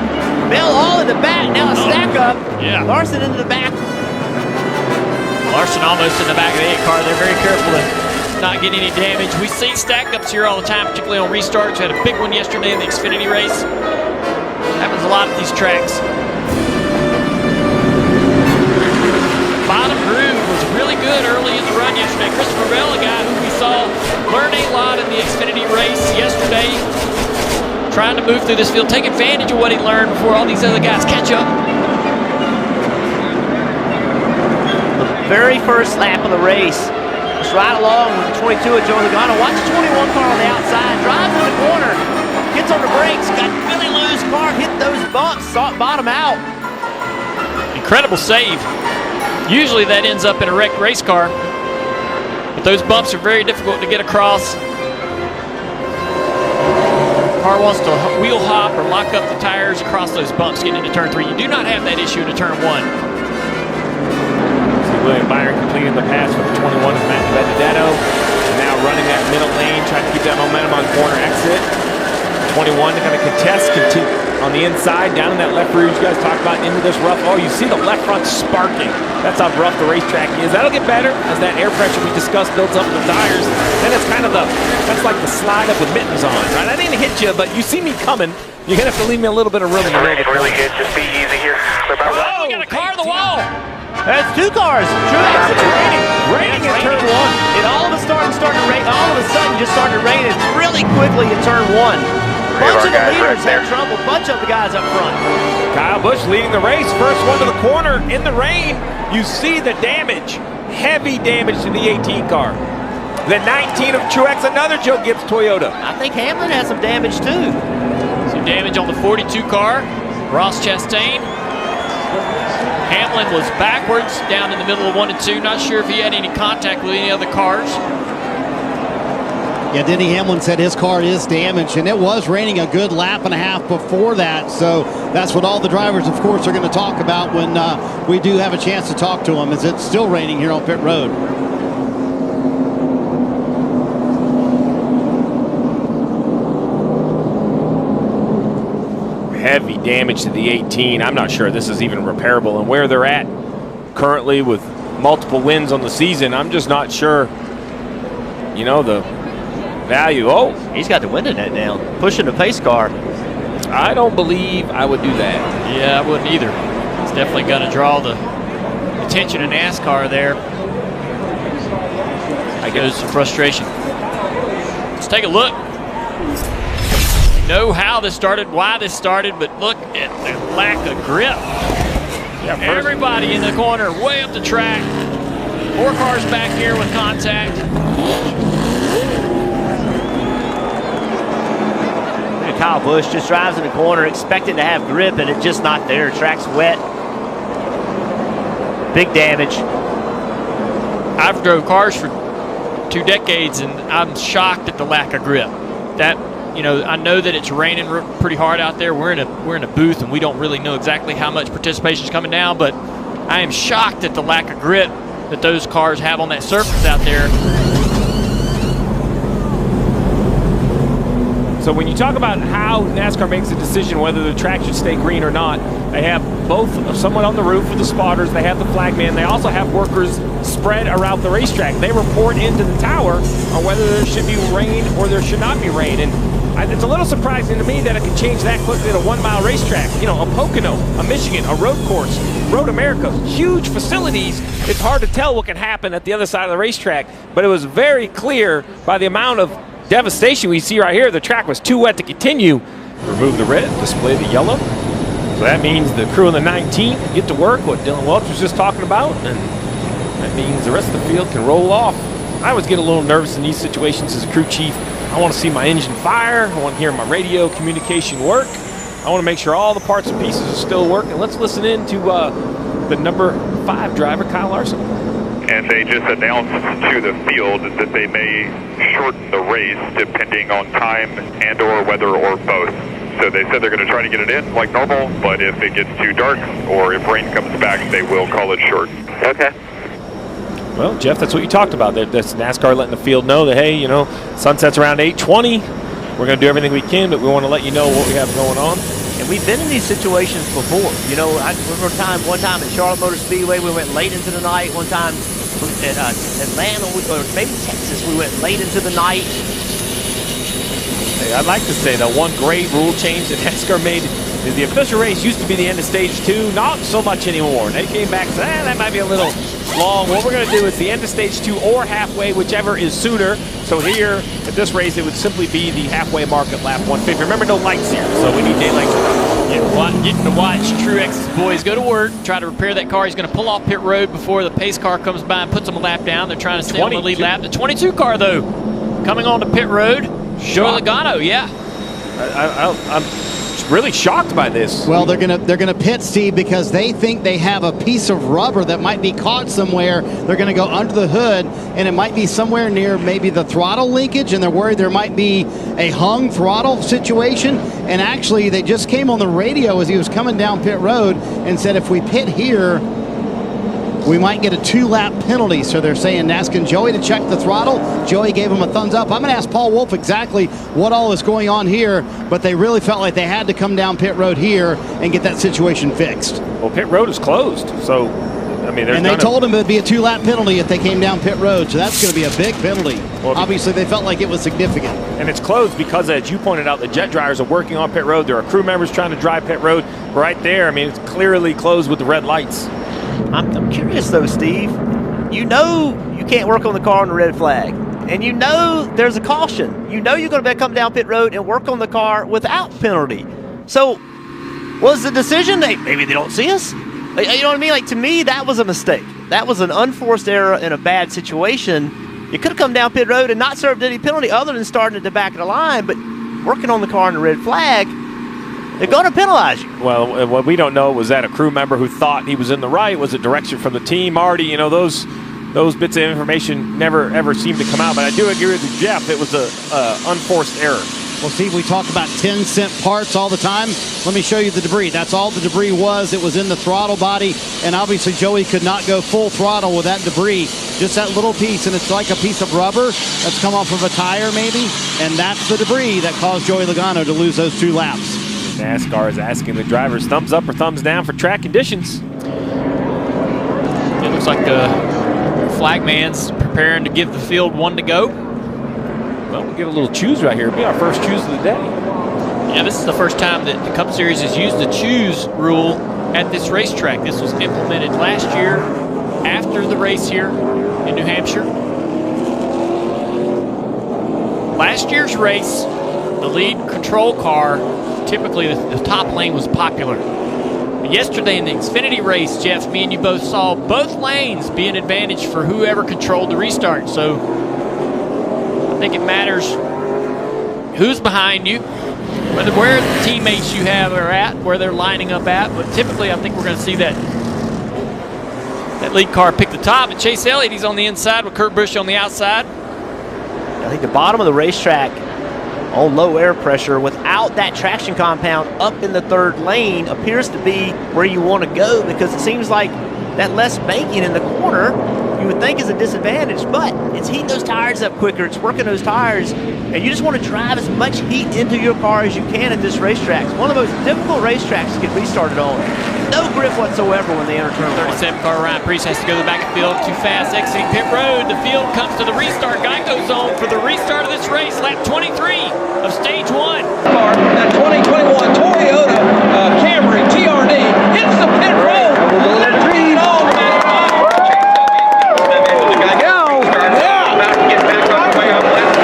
Bell all in the back, now a stack up. Yeah. Larson into the back. Larson almost in the back of the 8 car. They're very careful to not get any damage. We see stack ups here all the time, particularly on restarts. We had a big one yesterday in the Xfinity race. Happens a lot at these tracks. Bottom groove was really good early in the run yesterday. Christopher Bell, a guy who we saw learn a lot in the Xfinity race yesterday, trying to move through this field, take advantage of what he learned before all these other guys catch up. The very first lap of the race, just right along with the 22 of Joe Logano. Watch the 21 car on the outside, drives in the corner, gets on the brakes, got really loose car, hit those bumps, bottom out. Incredible save. Usually that ends up in a wrecked race car, but those bumps are very difficult to get across. Car wants to wheel hop or lock up the tires across those bumps getting into turn 3. You do not have that issue into turn 1. William Byron completing the pass for the 21 of Matt Benedetto. Now running that middle lane, trying to keep that momentum on corner exit. 21 to kind of contest, continue on the inside, down in that left rear. You guys talked about into this rough. Oh, you see the left front sparking. That's how rough the racetrack is. That'll get better as that air pressure we discussed builds up in the tires. Then it's kind of that's like the slide up with mittens on, right? I didn't hit you, but you see me coming. You're gonna have to leave me a little bit of room. Really good. Just be easy here. Oh, we got a car on the wall. That's 2 cars. Truex. It's raining in turn 1. It all of a sudden started to rain. All of a sudden just started raining really quickly in turn 1. Bunch of the leaders had trouble. Bunch of the guys up front. Kyle Busch leading the race. First one to the corner in the rain. You see the damage. Heavy damage to the 18 car. The 19 of Truex, another Joe Gibbs Toyota. I think Hamlin has some damage too. Some damage on the 42 car. Ross Chastain. Hamlin was backwards down in the middle of 1 and 2. Not sure if he had any contact with any other cars. Yeah, Denny Hamlin said his car is damaged, and it was raining a good lap and a half before that. So that's what all the drivers, of course, are going to talk about when we do have a chance to talk to them, is it's still raining here on pit road. Heavy damage to the 18. I'm not sure this is even repairable, and where they're at currently with multiple wins on the season, I'm just not sure, you know, the value. Oh, he's got the window net down, pushing the pace car. I don't believe I would do that. Yeah, I wouldn't either. It's definitely going to draw the attention of NASCAR there. I guess some frustration. Let's take a look. We know how this started, why this started, but look at the lack of grip. Yeah, Everybody in the corner, way up the track. 4 cars back here with contact. Kyle Busch just drives in the corner expecting to have grip, and it's just not there. Track's wet. Big damage. I've drove cars for 2 decades, and I'm shocked at the lack of grip. That, you know, I know that it's raining pretty hard out there. We're in a booth, and we don't really know exactly how much participation is coming down, but I am shocked at the lack of grip that those cars have on that surface out there. So when you talk about how NASCAR makes a decision whether the track should stay green or not, they have both someone on the roof with the spotters, they have the flagman, they also have workers spread around the racetrack. They report into the tower on whether there should be rain or there should not be rain. And it's a little surprising to me that it can change that quickly at a 1-mile racetrack. You know, a Pocono, a Michigan, a road course, Road America, huge facilities. It's hard to tell what can happen at the other side of the racetrack, but it was very clear by the amount of devastation we see right here. The track was too wet to continue. Remove the red, display the yellow. So that means the crew in the 19 get to work, what Dylan Welch was just talking about, and that means the rest of the field can roll off. I always get a little nervous in these situations as a crew chief. I want to see my engine fire. I want to hear my radio communication work. I want to make sure all the parts and pieces are still working. Let's listen in to the number 5 driver, Kyle Larson. And they just announced to the field that they may shorten the race depending on time and or weather or both. So they said they're going to try to get it in like normal, but if it gets too dark or if rain comes back, they will call it short. Okay. Well, Jeff, that's what you talked about. That's NASCAR letting the field know that, hey, you know, sunset's around 8:20. We're going to do everything we can, but we want to let you know what we have going on. And we've been in these situations before. You know, I remember one time at Charlotte Motor Speedway, we went late into the night. One time at Atlanta, or maybe Texas, we went late into the night. Hey, I'd like to say that one great rule change that NASCAR made is the official race used to be the end of stage 2, not so much anymore. They came back and said, that might be a little long. What we're going to do is the end of stage 2 or halfway, whichever is sooner. So here at this race, it would simply be the halfway mark at lap 150. Remember, no lights here, so we need daylight to run. Getting to watch Truex's boys go to work, try to repair that car. He's going to pull off pit road before the pace car comes by and puts him a lap down. They're trying to stay on the lead lap. The 22 car, though, coming on to pit road. Joey Logano, yeah. I'm really shocked by this. Well, they're gonna pit, Steve, because they think they have a piece of rubber that might be caught somewhere. They're gonna go under the hood, and it might be somewhere near maybe the throttle linkage, and they're worried there might be a hung throttle situation. And actually, they just came on the radio as he was coming down pit road and said, if we pit here, we might get a 2-lap penalty. So they're saying, asking Joey to check the throttle. Joey gave him a thumbs up. I'm going to ask Paul Wolf exactly what all is going on here, but they really felt like they had to come down pit road here and get that situation fixed. Well, pit road is closed, so I mean, and they told him it would be a 2-lap penalty if they came down pit road, so that's going to be a big penalty. Well, obviously, they felt like it was significant. And it's closed because, as you pointed out, the jet drivers are working on pit road. There are crew members trying to drive pit road right there. I mean, it's clearly closed with the red lights. I'm curious, though, Steve. You know you can't work on the car on the red flag. And you know there's a caution. You know you're going to come down pit road and work on the car without penalty. So was the decision maybe they don't see us? You know what I mean? Like, to me, that was a mistake. That was an unforced error in a bad situation. You could have come down pit road and not served any penalty other than starting at the back of the line, but working on the car on the red flag, they're going to penalize you. Well, what we don't know was that a crew member who thought he was in the right, was it direction from the team? Marty, you know, those bits of information never ever seem to come out. But I do agree with Jeff. It was a unforced error. Well, Steve, we talk about 10-cent parts all the time. Let me show you the debris. That's all the debris was. It was in the throttle body, and obviously Joey could not go full throttle with that debris. Just that little piece, and it's like a piece of rubber that's come off of a tire maybe, and that's the debris that caused Joey Logano to lose those 2 laps. NASCAR is asking the drivers thumbs up or thumbs down for track conditions. It looks like the flagman's preparing to give the field one to go. Well, we'll get a little choose right here. It'll be our first choose of the day. Yeah, this is the first time that the Cup Series has used the choose rule at this racetrack. This was implemented last year after the race here in New Hampshire. Last year's race, the lead control car, typically the top lane was popular. Yesterday in the Xfinity race, Jeff, me and you both saw both lanes be an advantage for whoever controlled the restart. So I think it matters who's behind you, where the teammates you have are at, where they're lining up at. But typically, I think we're going to see that lead car pick the top. And Chase Elliott, he's on the inside with Kurt Busch on the outside. I think the bottom of the racetrack on low air pressure without that traction compound up in the third lane appears to be where you want to go, because it seems like that less banking in the corner you would think is a disadvantage, but it's heating those tires up quicker, it's working those tires, and you just want to drive as much heat into your car as you can at this racetrack. It's one of the most difficult racetracks to get restarted on. No grip whatsoever when they enter turn 37 car Ryan Preece has to go to the back of the field, too fast, exiting pit road. The field comes to the restart. Geico zone for the restart of this race, lap 23 of stage 1. That 2021 Toyota Camry TRD hits the pit road. Let's read it all, man. About to get back on the way on left.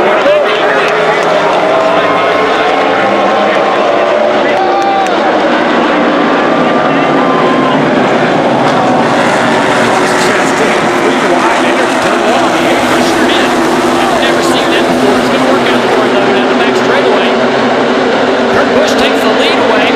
Never seen that before. It's going to work out for him, though, down the back straightaway. Kurt Busch takes the lead away.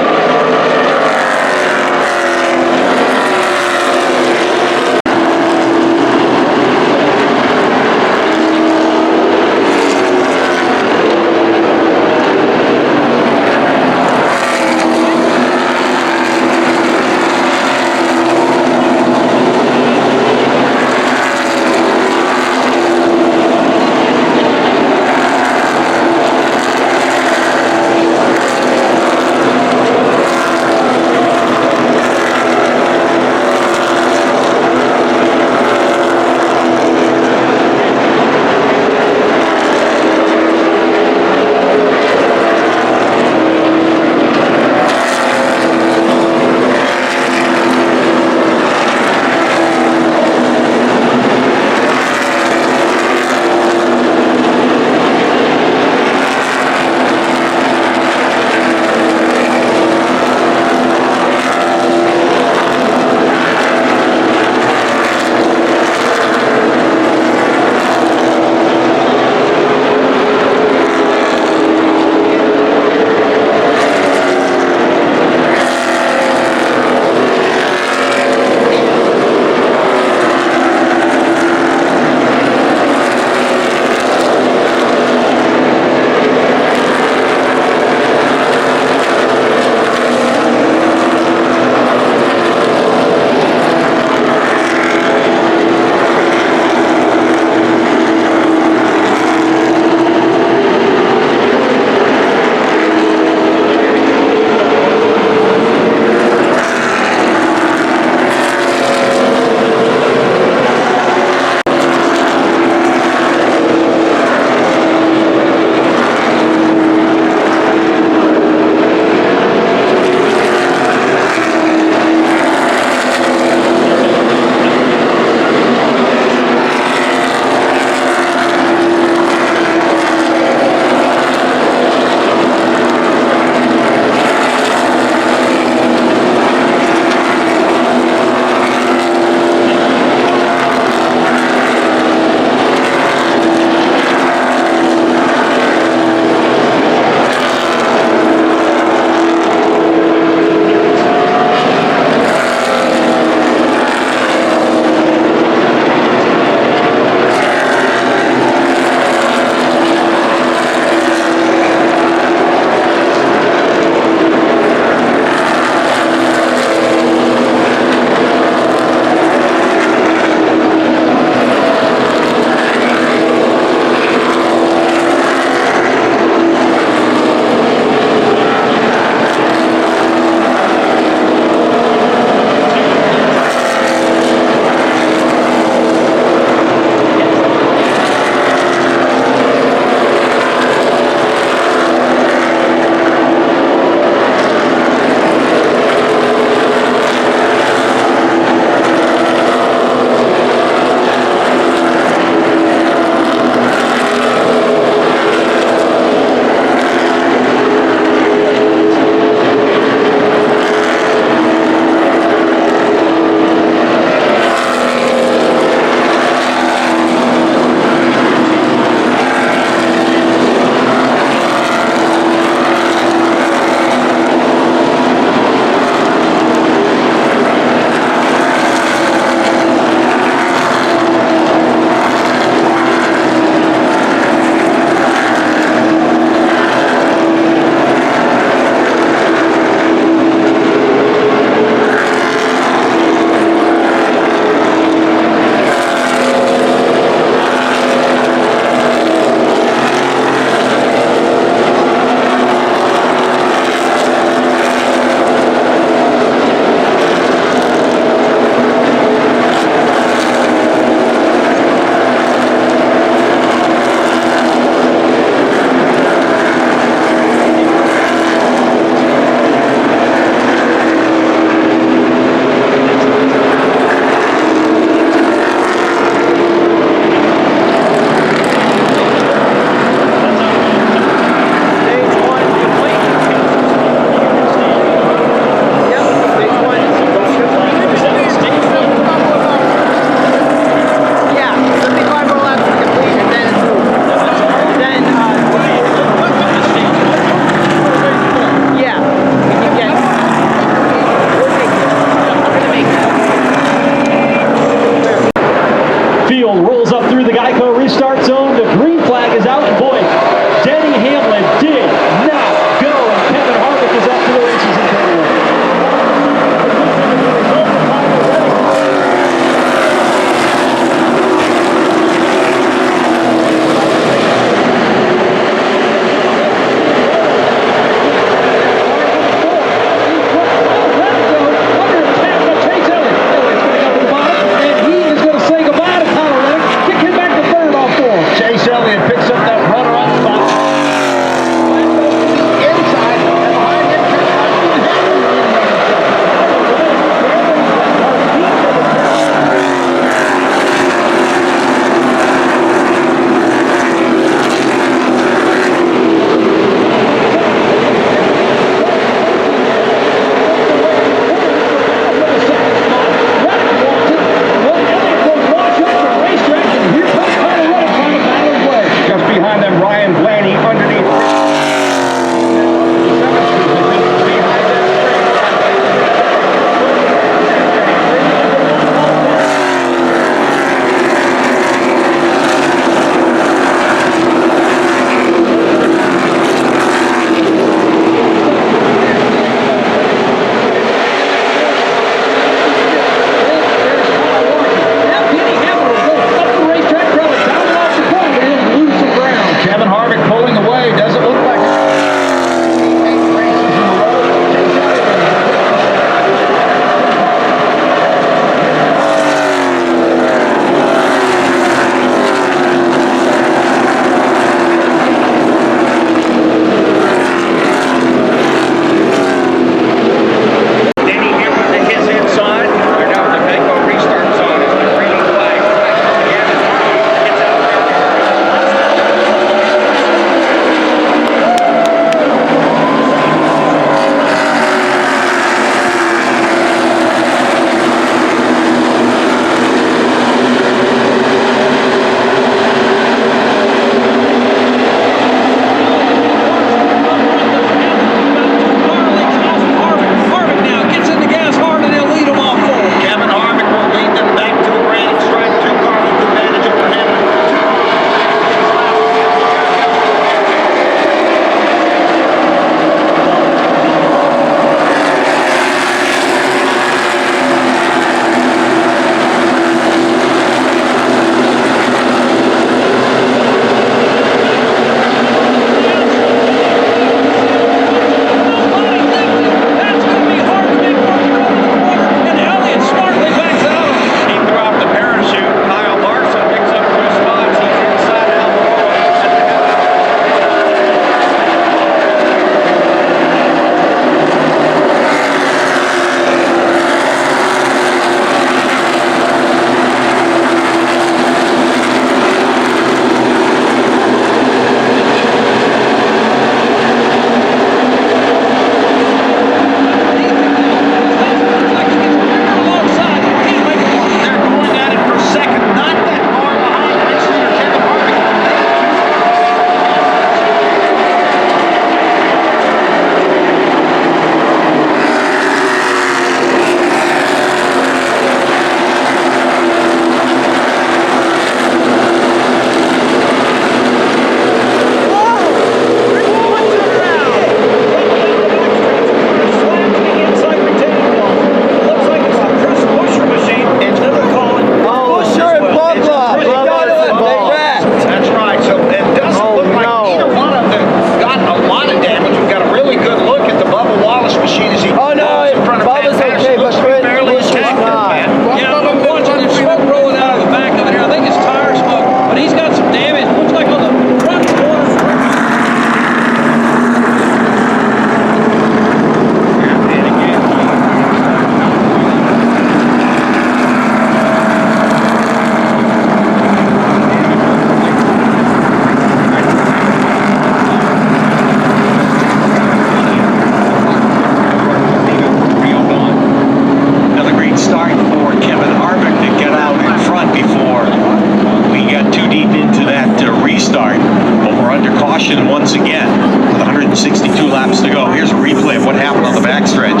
caution once again with 162 laps to go. Here's a replay of what happened on the backstretch.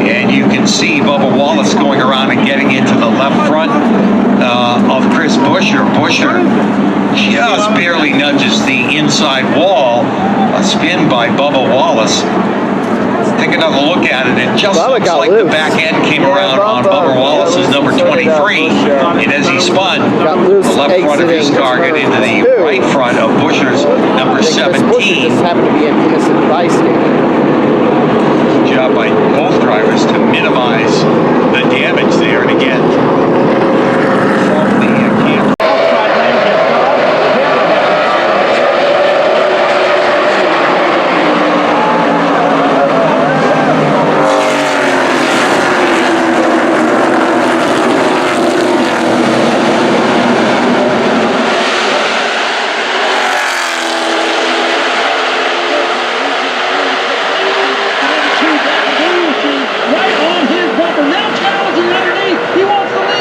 And you can see Bubba Wallace going around and getting into the left front of Chris Buescher. Buescher just barely nudges the inside wall. A spin by Bubba Wallace. Take another look at it. It just looks like the back end came around on Bubba Wallace's number 23. And as he spun, the left front of his car got into the right front of Buescher's number 17. Just happened to be an innocent bystander. Good job by both drivers to minimize the damage there. And again, from the camera. Right on his bumper. Now challenging underneath. He wants to lead.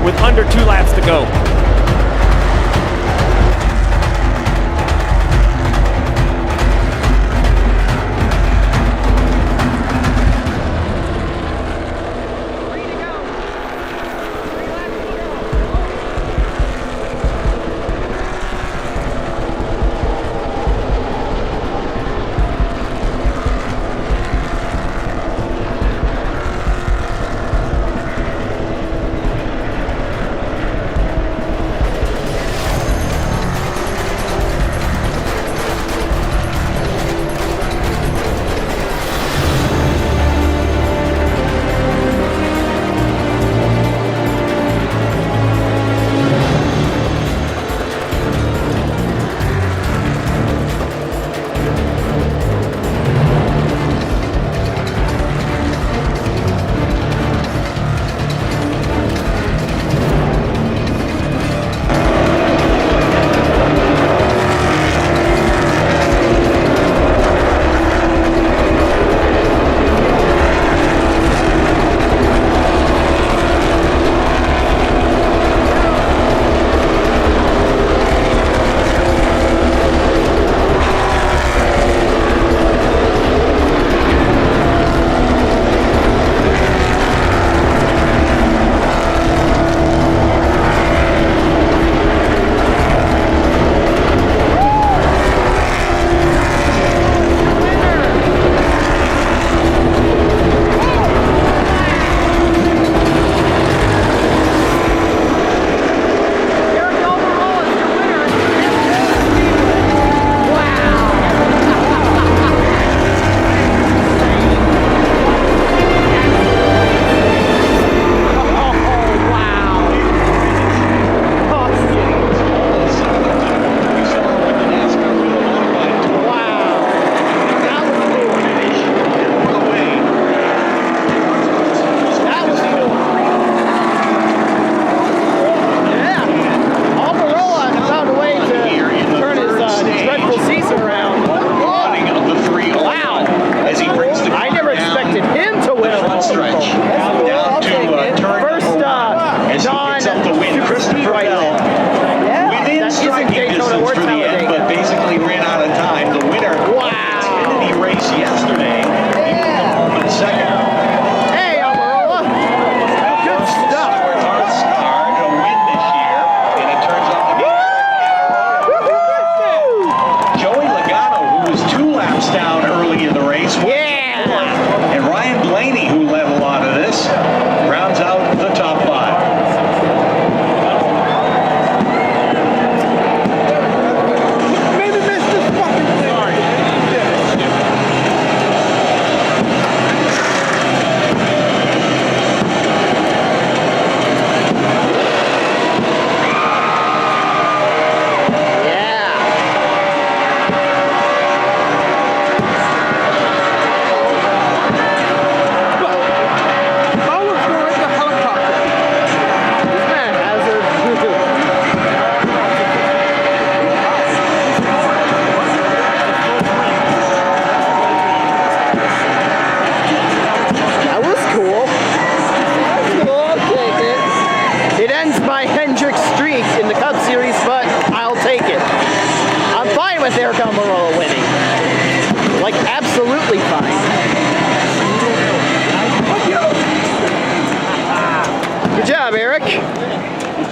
with under 2 laps to go.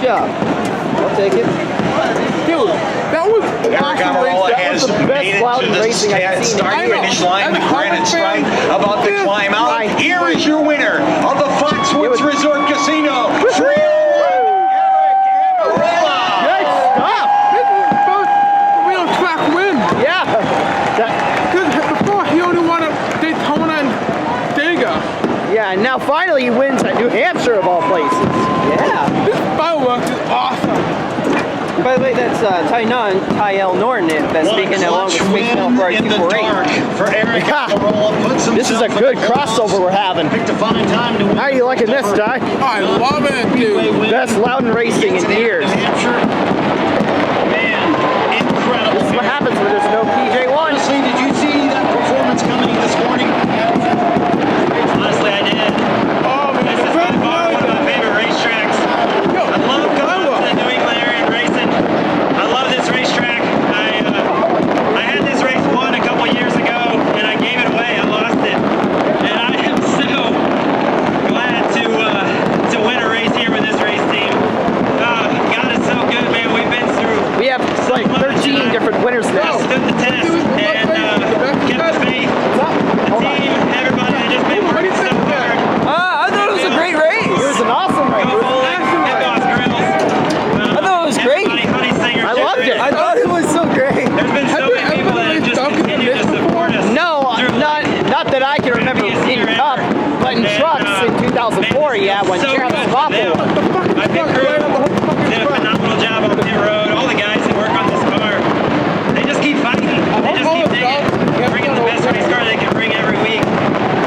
job. I'll take it. Dude, that was Amarola has made it to the starting finish line. The granite strike about to climb out. Here is your winner of the Foxwoods Resort Casino. Good stuff. This is his first real track win. Yeah. Because before he only won at Daytona and Dega. Yeah, and now finally he wins at New Hampshire of all places. Yeah. This fireworks is awesome. By the way, that's Tyel Norton that's speaking along with Speedway for our 248. For Eric Amarola, this is a good crossover we're having. How are you liking this, Ty? I love it, dude. Best Loudon racing in years. Man, incredible. This is what happens when there's no PJ1. Honestly, did you see that performance coming this morning? Honestly, I did. Oh, man. This is by far one of my favorite racetracks. that one. Check out the spot pool. My pit crew did a phenomenal job on pit road. All the guys that work on this car, they just keep fighting. They just keep bringing the best race car they can bring every week.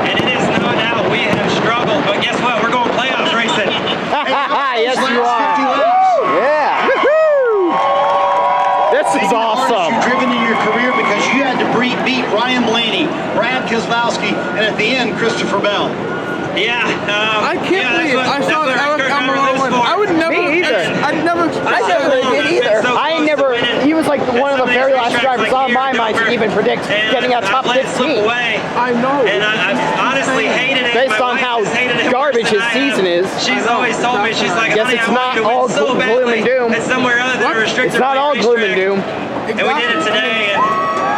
And it is no doubt we have struggled, but guess what? We're going playoffs racing. Yes, you are. Yeah. This is awesome. You've driven in your career because you had to beat Ryan Blaney, Brad Kozlowski, and at the end, Christopher Bell. Yeah. I can't believe I saw the Alex Almirola one. I would never. Me either. I'd never. I never did either. I never. He was like one of the very last drivers on my mind to even predict getting a top 15. I know. And I've honestly hated it. Based on how garbage his season is. She's always told me, she's like, guess honey, it's I not want you to all win so gloom and badly. doom. It's somewhere other than a restricted It's not all gloom and doom. And we did it today, and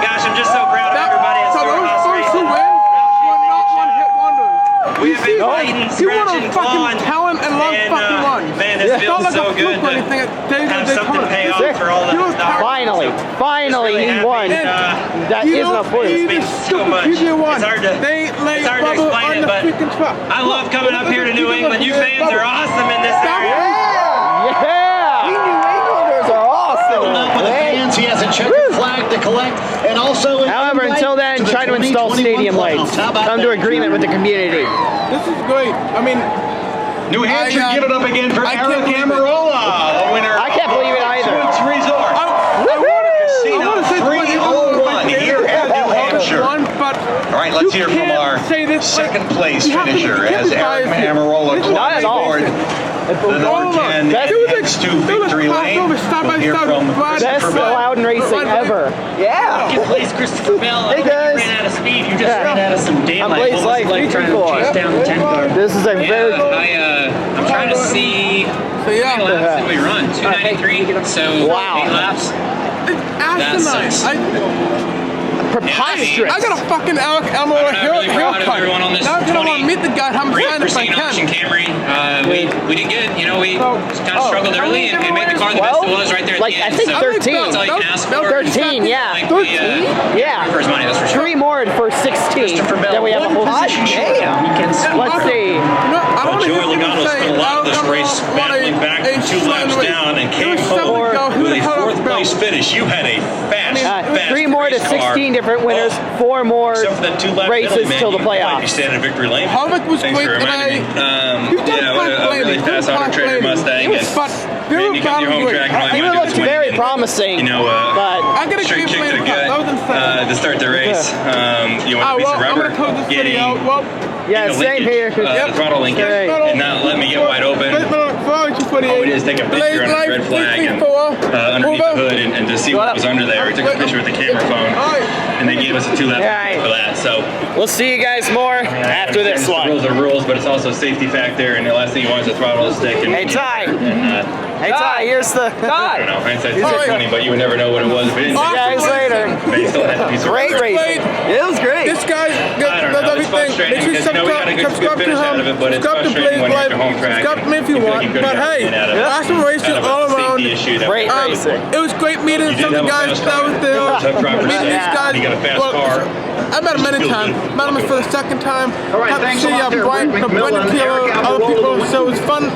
gosh, I'm just so proud of everybody at So those Storehouse first two Racing. wins were not one-hit wonders. We have been fighting, He won on scratching, fucking clawing, talent and long fucking runs. man, this It's not feels like so a good fluke or to anything at Daytona. have something pay off for all He was that stuff. Finally, he won. That isn't a fluke. It means so much. It's hard to explain it, but I love coming up here to New England. You fans are awesome in this area. Yeah! We New Englanders are awesome. Up with the fans, he has a checkered flag to collect, and also. However, until then, try to install stadium lights. Come to agreement with the community. This is great. I mean, New Hampshire, give it up again for Eric Amarola, the winner. I can't believe it either. Switch Resort. Casino 301 here at New Hampshire. All right, let's hear from our second place finisher as Eric Amarola climbs aboard the number 10 heads to victory lane. We'll hear from Best Christopher Bell. Loudon racing ever. Yeah. Second place, Christopher Bell. Hey guys. You ran out of speed. You just ran out of some I'm daylight. Blaze What was Life, it like trying to chase down the 10 car? This is a very... I'm trying to see how many laps did we run? 293. So Wow. 8 laps. asinine. Preposterous. I got a fucking Alex Almirola haircut. Now I'm gonna want to meet the guy. I'm trying if I can. Camry. We did good. You know, we kind of struggled early and made the car the best it was right there at Like, the end. I think so 13. That's all you can ask for. 13, yeah. Like 13? Yeah. For his money, that's for sure. 3 more for 16. Then we have a whole... Let's see. Joey Logano spent a lot of this race battling back from 2 laps down and came home with a 4th place finish. You had a fast 3 more to 16 different winners, 4 more races till the You playoffs. stand in victory lane. Harvick was Thanks quick for reminding me. Yeah, a really fast auto trader Mustang. And you got your home track and all He you want to looked do is very win. promising, but I got a straight good kick to the plan. gut to start the race. You want to be some I'm rubber, gonna close this getting video. Well, yeah, same here. the throttle linkage, and not let me get wide open. All we did is take a picture on the red flag and underneath the hood and to see what was under there. We took a picture with the camera phone, and they gave us a 2-lap for that. So we'll see you guys more after this the one. rules are rules, but it's also a safety factor, and the last thing you want is a throttle stick. And, Hey, Ty. Hey, Ty, here's the... I don't know, hindsight's 20, but you would never know what it was if it didn't. See you guys later. But you still had to be Great racing. It was great. This guy I don't know. It's frustrating because we got a good finish out of it, but it's frustrating when you're at your home track. Subscribe to me if you want. But hey, awesome racing all around. Great racing. It was great meeting some of the guys that was there. Meeting these guys. You got a fast car. I met him many times. Met him for the second time. All right, thanks a lot there, Rick McMillan, Eric other people. Almirola. So it was fun.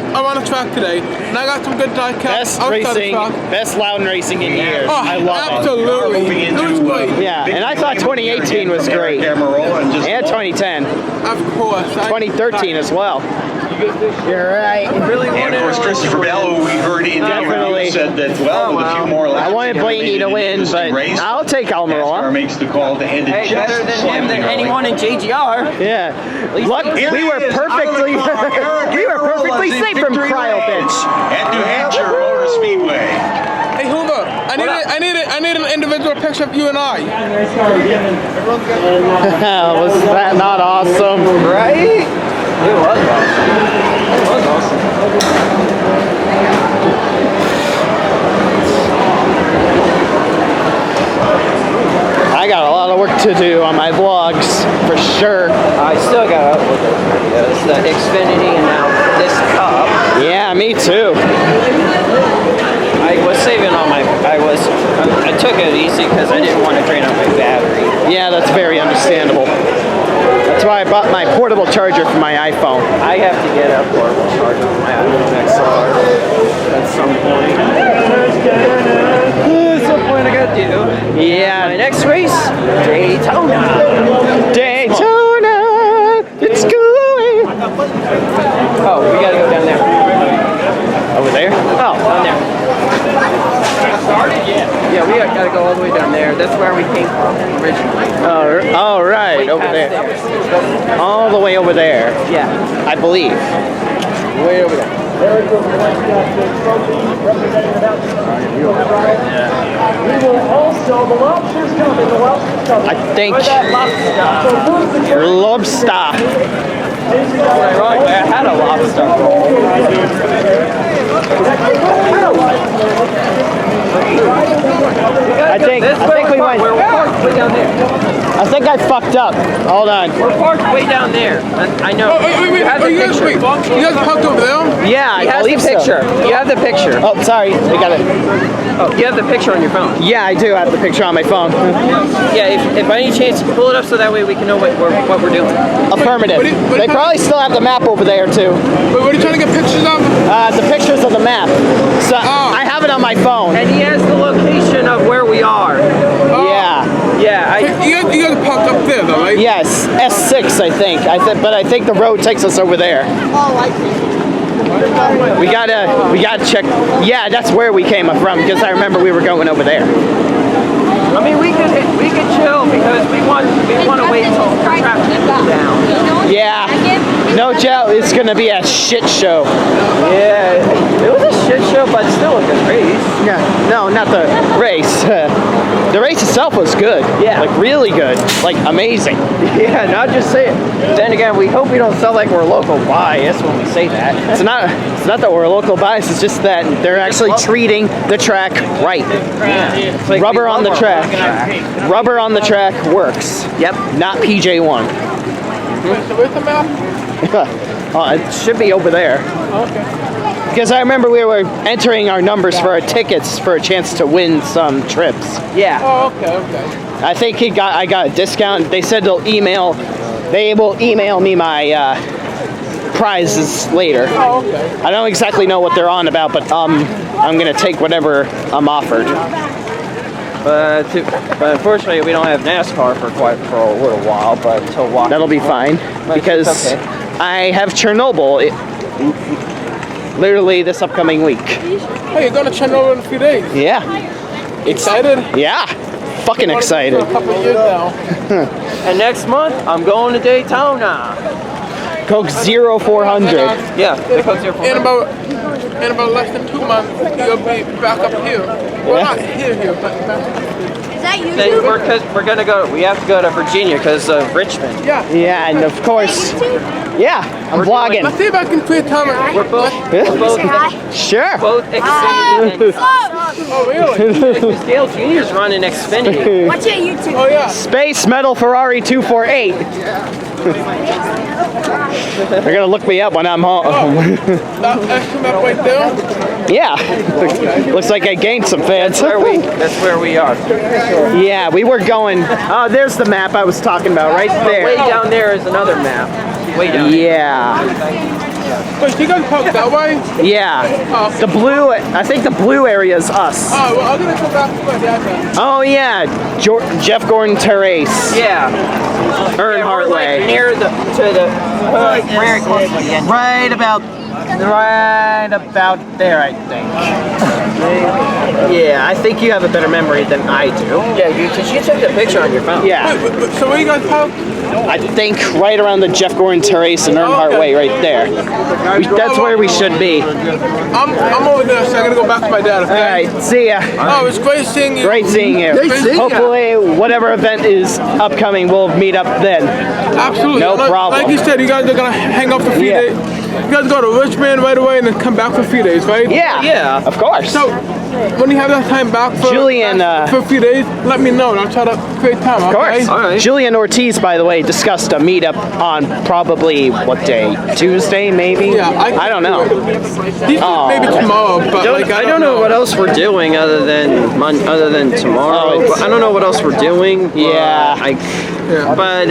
I'm on the track today, and I got some good die caps. Best racing, best Loudon racing in years. Oh, I love absolutely. it. It was great. Yeah, and I thought 2018 was great. And 2010. Of course. 2013 as well. You're right. And of course, Christopher Bell, who we heard in the interview, said that, well, with a few more laps, I wanted Blaney to win, but I'll take Almirola. makes the call to end it just Better than him than anyone in JGR. Yeah. Look, we were perfectly, we were perfectly safe from cryo bench. at New Hampshire Motor Speedway. Hey, Huma, I need an individual picture of you and I. Was that not awesome? Right? It was awesome. It was awesome. I got a lot of work to do on my vlogs, for sure. I still got upload those videos. The Xfinity and now this cup. Yeah, me too. I was saving on my. I took it easy because I didn't want to drain out my battery. Yeah, that's very understandable. That's why I bought my portable charger for my iPhone. I have to get a portable charger for my iPhone XR at some point. At some point I gotta do. Yeah. My next race, Daytona. Daytona, it's going. Oh, we gotta go down there. Over there? Oh, down there. Yeah, we gotta go all the way down there. That's where we came from originally. Oh, right, Way over past there. there. All the way over there, Yeah, I believe. way over there. I think lobster. Ironically, I had a lobster roll. I think we went. We're parked way down there. I think I fucked up. Hold on. We're parked way down there. I know. You have the picture. You guys parked over there? Yeah, He I has believe the picture. so. You have the picture. Oh, sorry. We got it. Oh, you have the picture on your phone. Yeah, I do have the picture on my phone. Yeah, if by any chance, pull it up so that way we can know what we're doing. Affirmative. They probably still have the map over there too. Wait, what are you trying to get pictures of? The pictures of the map. So I have it on my phone. And he has the location of where we are. Yeah. Yeah, You guys parked up there, though, right? Yes, S6, I think. But I think the road takes us over there. We gotta check. Yeah, that's where we came from because I remember we were going over there. I mean, we could chill because we want to wait till the traffic cools down. Yeah. No joke, it's gonna be a shit show. Yeah, it was a shit show, but still a good race. Yeah. No, not the race. The race itself was good. Yeah. Like really good. Like amazing. Yeah, not just say it. Then again, we hope we don't sound like we're local bias when we say that. It's not that we're local bias, it's just that they're actually treating the track right. Yeah. It's like Rubber we on the love track. our Rubber on the track works. Yep. Not PJ1. So where's the map? It should be over there. Okay. Because I remember we were entering our numbers for our tickets for a chance to win some trips. Yeah. Oh, okay. I think I got a discount. They said they will email me my prizes later. Oh, okay. I don't exactly know what they're on about, but I'm gonna take whatever I'm offered. But unfortunately, we don't have NASCAR for a little while. But until walk. That'll be fine because okay. I have Chernobyl. Literally this upcoming week. Hey, you're going to Chernobyl in a few days. Yeah. Excited? Yeah. Fucking excited. For a couple of years now. And next month, I'm going to Daytona. Coke 0400. Yeah, the Coke 0400. In about less than 2 months, you'll be back up here. Well, not here, but back. Is that you? Then we're gonna go. We have to go to Virginia because of Richmond. Yeah. Yeah, and of course. Yeah, I'm vlogging. Let's see if I can create time. We're both Sure. both Xfinity. Oh, really? Dale Jr.'s running Xfinity. Watch it, YouTube. Oh, yeah. Space Metal Ferrari 248. They're gonna look me up when I'm home. That extra map right there? Yeah. Looks like I gained some fans. That's where we are. Yeah, we were going. Oh, there's the map I was talking about, right there. Way down there is another map. Way down there. Yeah. Wait, you guys park that way? Yeah. The blue. I think the blue area is us. Oh, well, I'm gonna come back to my dad then. Oh yeah, Jeff Gordon Terrace. Yeah. Earnhardt Way. Near Right about there, I think. Yeah, I think you have a better memory than I do. Yeah, because you took the picture on your phone. Yeah. Wait, so where you guys park? I think right around the Jeff Gordon Terrace and Earnhardt Way, right there. That's where we should be. I'm over there, so I gotta go back to my dad. Okay? All right, see ya. Oh, it's great seeing you. Great seeing you. Great seeing ya. Hopefully, whatever event is upcoming, we'll meet up then. Absolutely. No problem. Like you said, you guys are gonna hang up for a few days. You guys go to Richmond right away and then come back for a few days, right? Yeah. Yeah. Of course. So, when you have that time back for Julian, for a few days, let me know and I'll try to create time. Of course. Okay? All right. Julian Ortiz, by the way, discussed a meetup on probably what day? Tuesday, maybe? Yeah, I don't know. Maybe tomorrow, but I don't know what else we're doing other than tomorrow. Oh, I don't know what else we're doing. Yeah. But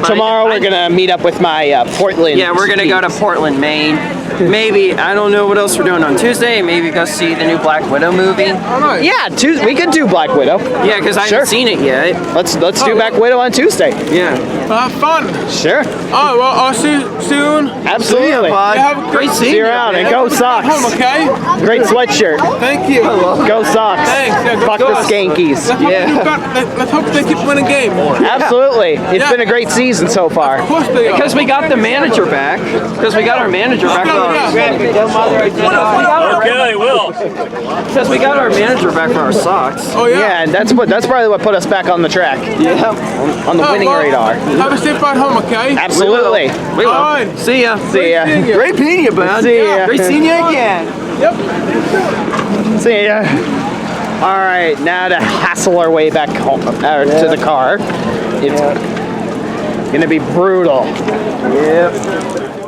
Tomorrow we're gonna meet up with my Portland. Yeah, we're gonna go to Portland, Maine. Maybe, I don't know what else we're doing on Tuesday. Maybe go see the new Black Widow movie. Yeah, Tuesday we could do Black Widow. Yeah, because I haven't seen it yet. Let's do Black Widow on Tuesday. Yeah. Have fun. Sure. Oh, well, I'll see you soon. Absolutely. See ya, bud. Have a Great seeing See you you. around and go Sox. Home, okay? Great sweatshirt. Thank you. Go Sox. Thanks. Yeah, go Fuck the Sox. Skankies. Let's hope they keep winning games. Absolutely. It's been a great season so far. Of course they are. Because we got the manager back. Because we got our manager back. Okay, Will. Because we got our manager back for our socks. Oh, yeah. Yeah, and that's probably what put us back on the track. Yeah. On the winning radar. Have a safe ride home, okay? Absolutely. We will. All right. See ya. See ya. Great meeting you, bud. See ya. Great seeing you again. Yep. See ya. All right, now to hassle our way back home to the car. It's gonna be brutal. Yep.